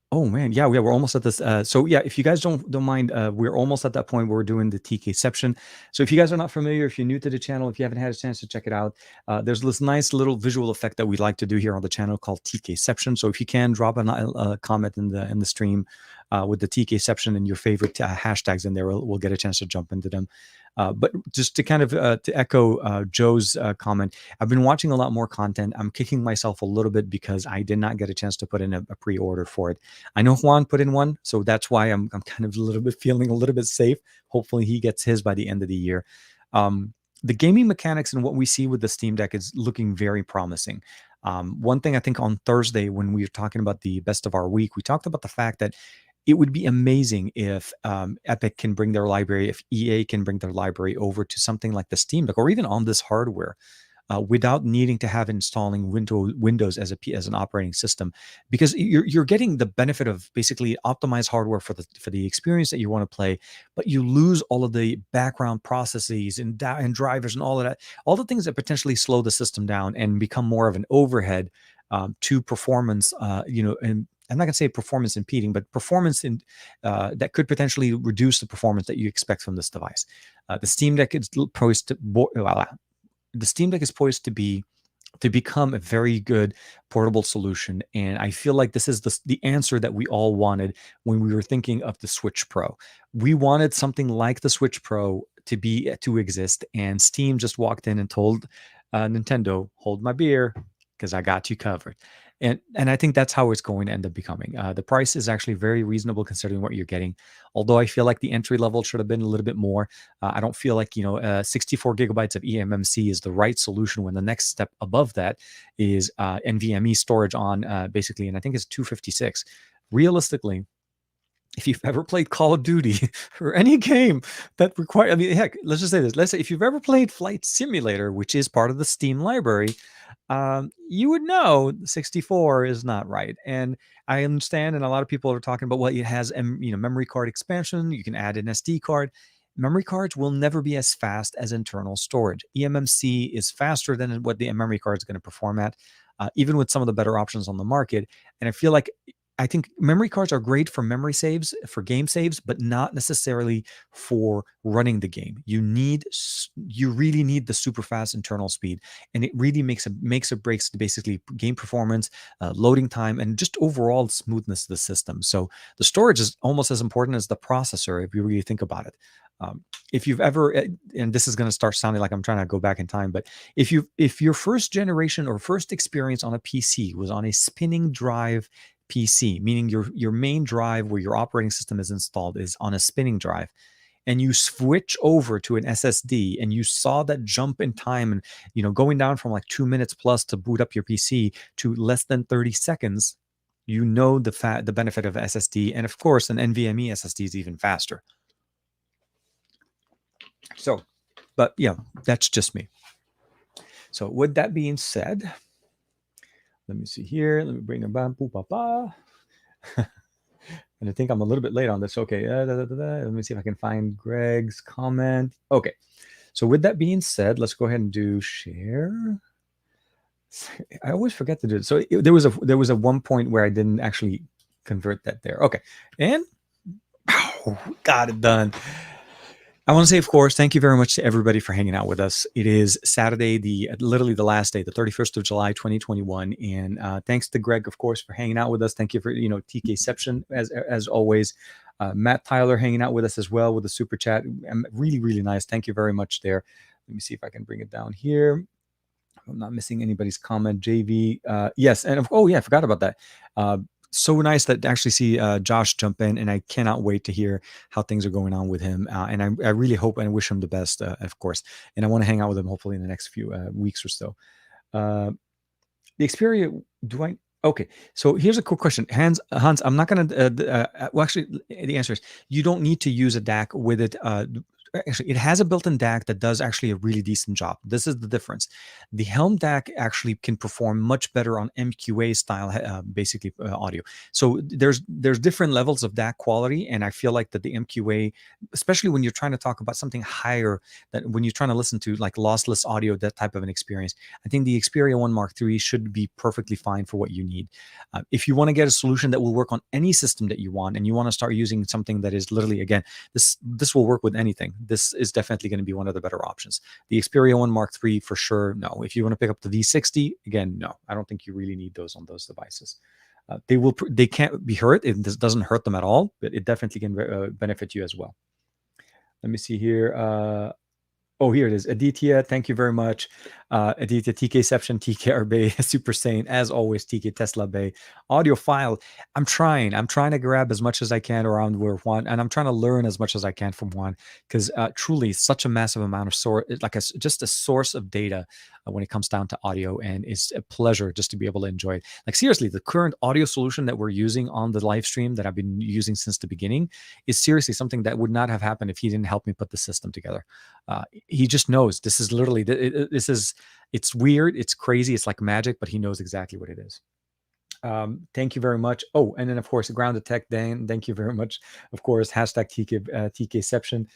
Oh man, yeah, we're almost at this. So yeah, if you guys don't mind, we're almost at that point where we're doing the TKception. So if you guys are not familiar, if you're new to the channel, if you haven't had a chance to check it out, there's this nice little visual effect that we like to do here on the channel called TKception. So if you can drop a comment in the stream with the TKception and your favorite hashtags in there, we'll get a chance to jump into them. But just to kind of to echo Joe's comment, I've been watching a lot more content. I'm kicking myself a little bit because I did not get a chance to put in a pre-order for it. I know Juan put in one, so that's why I'm kind of a little bit feeling a little bit safe. Hopefully he gets his by the end of the year. The gaming mechanics and what we see with the Steam Deck is looking very promising. One thing I think on Thursday when we were talking about the best of our week, we talked about the fact that it would be amazing if Epic can bring their library, if EA can bring their library over to something like the Steam Deck, or even on this hardware, without needing to have installing Windows as an operating system, because you're getting the benefit of basically optimized hardware for the experience that you want to play, but you lose all of the background processes and drivers and all of that, all the things that potentially slow the system down and become more of an overhead to performance, and I'm not going to say performance impeding, but performance that could potentially reduce the performance that you expect from this device. The Steam Deck is poised to become a very good portable solution, and I feel like this is the answer that we all wanted when we were thinking of the Switch Pro. We wanted something like the Switch Pro to exist, and Steam just walked in and told Nintendo, "Hold my beer, because I got you covered." And I think that's how it's going to end up becoming. The price is actually very reasonable considering what you're getting. Although I feel like the entry level should have been a little bit more. I don't feel like 64 gigabytes of eMMC is the right solution when the next step above that is NVMe storage on basically, and I think it's 256. Realistically, if you've ever played Call of Duty or any game that require, I mean, heck, let's just say this. Let's say if you've ever played Flight Simulator, which is part of the Steam library, you would know 64 is not right. And I understand, and a lot of people are talking about, well, it has, memory card expansion. You can add an SD card. Memory cards will never be as fast as internal storage. eMMC is faster than what the memory card is going to perform at, even with some of the better options on the market. And I think memory cards are great for memory saves, for game saves, but not necessarily for running the game. You really need the super fast internal speed, and it really makes or breaks basically game performance, loading time, and just overall smoothness of the system. So the storage is almost as important as the processor if you really think about it. If you've ever, and this is going to start sounding like I'm trying to go back in time, but if your first generation or first experience on a PC was on a spinning drive PC, meaning your main drive where your operating system is installed is on a spinning drive, and you switch over to an SSD, and you saw that jump in time, and going down from like 2 minutes plus to boot up your PC to less than 30 seconds, the benefit of SSD, and of course an NVMe SSD is even faster. So, but yeah, that's just me. So with that being said, let me see here. Let me bring it back. And I think I'm a little bit late on this. Okay. Let me see if I can find Greg's comment. Okay. So with that being said, let's go ahead and do share. I always forget to do it. So there was a one point where I didn't actually convert that there. Okay. And got it done. I want to say, of course, thank you very much to everybody for hanging out with us. It is Saturday, literally the last day, the 31st of July, 2021. And thanks to Greg, of course, for hanging out with us. Thank you for, TKception, as always. Matt Tyler hanging out with us as well with the super chat. Really, really nice. Thank you very much there. Let me see if I can bring it down here. I'm not missing anybody's comment. JV, yes. And I forgot about that. So nice that to actually see Josh jump in, and I cannot wait to hear how things are going on with him. And I really hope and wish him the best, of course. And I want to hang out with him hopefully in the next few weeks or so. The Xperia, okay, so here's a quick question. Hans, I'm not going to, well, actually, the answer is you don't need to use a DAC with it. Actually, it has a built-in DAC that does actually a really decent job. This is the difference. The Helm DAC actually can perform much better on MQA style, audio. So there's different levels of DAC quality, and I feel like that the MQA, especially when you're trying to talk about something higher, that when you're trying to listen to like lossless audio, that type of an experience, I think the Xperia 1 Mark III should be perfectly fine for what you need. If you want to get a solution that will work on any system that you want, and you want to start using something that is literally, again, this will work with anything. This is definitely going to be one of the better options. The Xperia 1 Mark III, for sure, no. If you want to pick up the V60, again, no. I don't think you really need those on those devices. They can't be hurt. It doesn't hurt them at all, but it definitely can benefit you as well. Let me see here. Oh, here it is. Aditya, thank you very much. Aditya, TKception, TKRB, Super Saiyan, as always, TK Tesla Bay. Audiophile, I'm trying to grab as much as I can around where Juan, and I'm trying to learn as much as I can from Juan, because truly such a massive amount of just a source of data when it comes down to audio, and it's a pleasure just to be able to enjoy it. Like seriously, the current audio solution that we're using on the live stream that I've been using since the beginning is seriously something that would not have happened if he didn't help me put the system together. He just knows this is literally, it's weird, it's crazy, it's like magic, but he knows exactly what it is. Thank you very much. Oh, and then of course, Grounded Tech Dan, thank you very much. Of course, hashtag TKception.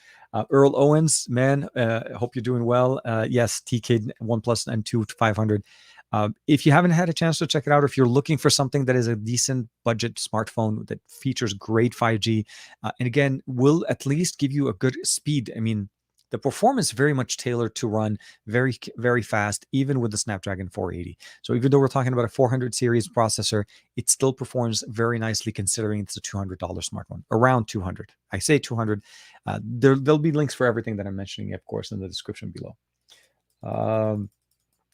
Earl Owens, man, hope you're doing well. Yes, TK OnePlus N200. If you haven't had a chance to check it out, if you're looking for something that is a decent budget smartphone that features great 5G, and again, will at least give you a good speed. I mean, the performance is very much tailored to run very, very fast, even with the Snapdragon 480. So even though we're talking about a 400 series processor, it still performs very nicely considering it's a $200 smartphone, around 200. I say 200. There'll be links for everything that I'm mentioning, of course, in the description below.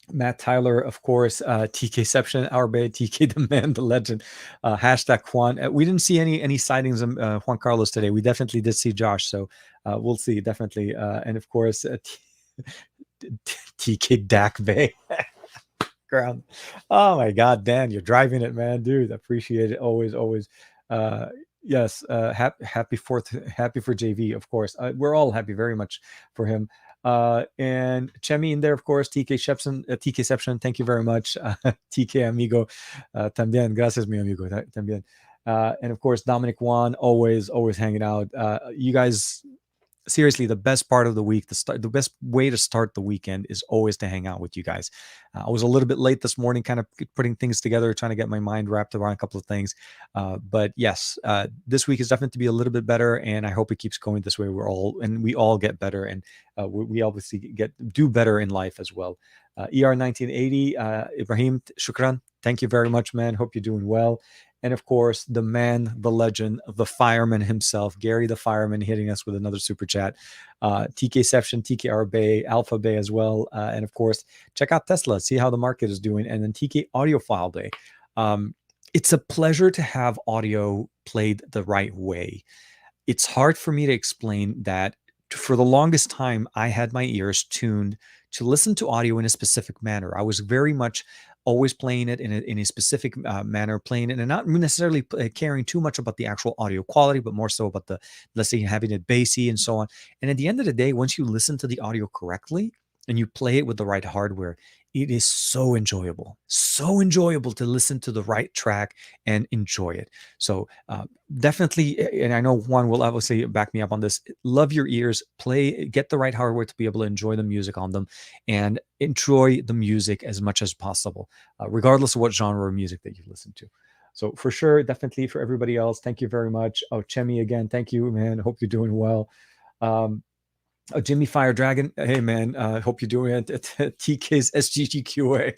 Matt Tyler, of course, TKception, our bay, TK the man, the legend, hashtag Juan. We didn't see any sightings of Juan Carlos today. We definitely did see Josh, so we'll see, definitely. And of course, TK DAC Bay. Ground. Oh my God, Dan, you're driving it, man, dude. Appreciate it. Always. Yes, happy for JV, of course. We're all happy very much for him. And Chemi in there, of course. TK Seption, thank you very much. TK amigo, también, gracias mi amigo, también. And of course, Dominic Juan, always hanging out. You guys, seriously, the best part of the week, the best way to start the weekend is always to hang out with you guys. I was a little bit late this morning, kind of putting things together, trying to get my mind wrapped around a couple of things. But yes, this week is definitely to be a little bit better, and I hope it keeps going this way. We all get better, and we obviously do better in life as well. ER 1980, Ibrahim, shukran. Thank you very much, man. Hope you're doing well. And of course, the man, the legend, the fireman himself, Gary the fireman, hitting us with another super chat. TK Seption, TKR Bay, Alpha Bay as well. And of course, check out Tesla, see how the market is doing. And then TK Audiophile Day. It's a pleasure to have audio played the right way. It's hard for me to explain that. For the longest time, I had my ears tuned to listen to audio in a specific manner. I was very much always playing it in a specific manner, playing it and not necessarily caring too much about the actual audio quality, but more so about let's say, having it bassy and so on. And at the end of the day, once you listen to the audio correctly and you play it with the right hardware, it is so enjoyable to listen to the right track and enjoy it. So definitely, and I know Juan will obviously back me up on this, love your ears, get the right hardware to be able to enjoy the music on them, and enjoy the music as much as possible, regardless of what genre of music that you listen to. So for sure, definitely for everybody else, thank you very much. Oh, Chemi again, thank you, man. Hope you're doing well. Jimmy Fire Dragon, hey man, hope you're doing it. TK's SGGQA.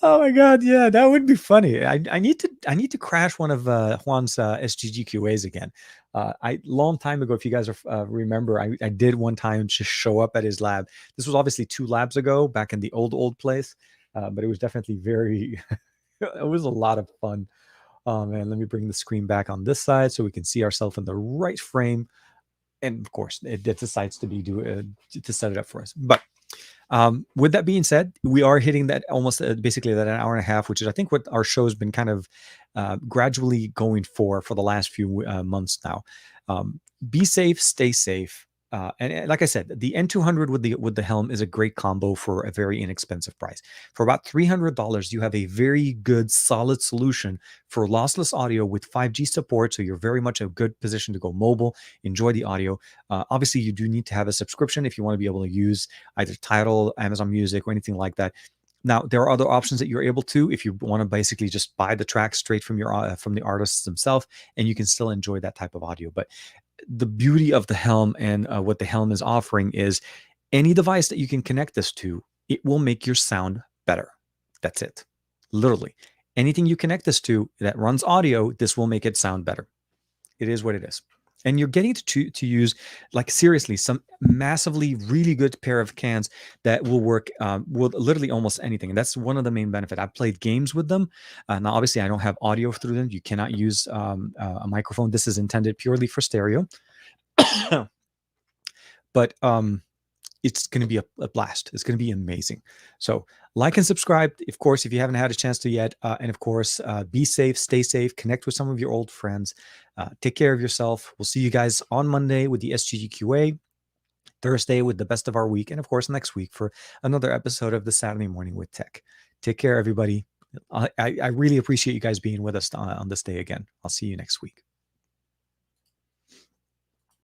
Oh my god, yeah, that would be funny. I need to crash one of Juan's SGGQAs again. Long time ago, if you guys remember, I did one time just show up at his lab. This was obviously 2 labs ago, back in the old place, but it was definitely very. It was a lot of fun. Oh man, let me bring the screen back on this side so we can see ourselves in the right frame. And of course, it decides to set it up for us. But with that being said, we are hitting that almost basically that an hour and a half, which is I think what our show has been kind of gradually going for the last few months now. Be safe, stay safe. And like I said, the N200 with the Helm is a great combo for a very inexpensive price. For about $300, you have a very good, solid solution for lossless audio with 5G support. So you're very much a good position to go mobile, enjoy the audio. Obviously, you do need to have a subscription if you want to be able to use either Tidal, Amazon Music, or anything like that. Now, there are other options that you're able to if you want to basically just buy the track straight from from the artists themselves, and you can still enjoy that type of audio. But the beauty of the Helm and what the Helm is offering is any device that you can connect this to, it will make your sound better. That's it. Literally. Anything you connect this to that runs audio, this will make it sound better. It is what it is. And you're getting to use, like, seriously, some massively really good pair of cans that will work with literally almost anything. And that's one of the main benefits. I've played games with them. Now, obviously, I don't have audio through them. You cannot use a microphone. This is intended purely for stereo. But it's going to be a blast. It's going to be amazing. So like and subscribe, of course, if you haven't had a chance to yet. And of course, be safe, stay safe, connect with some of your old friends. Take care of yourself. We'll see you guys on Monday with the SGGQA, Thursday with the best of our week, and of course, next week for another episode of the Saturday Morning with Tech. Take care, everybody. I really appreciate you guys being with us on this day again. I'll see you next week.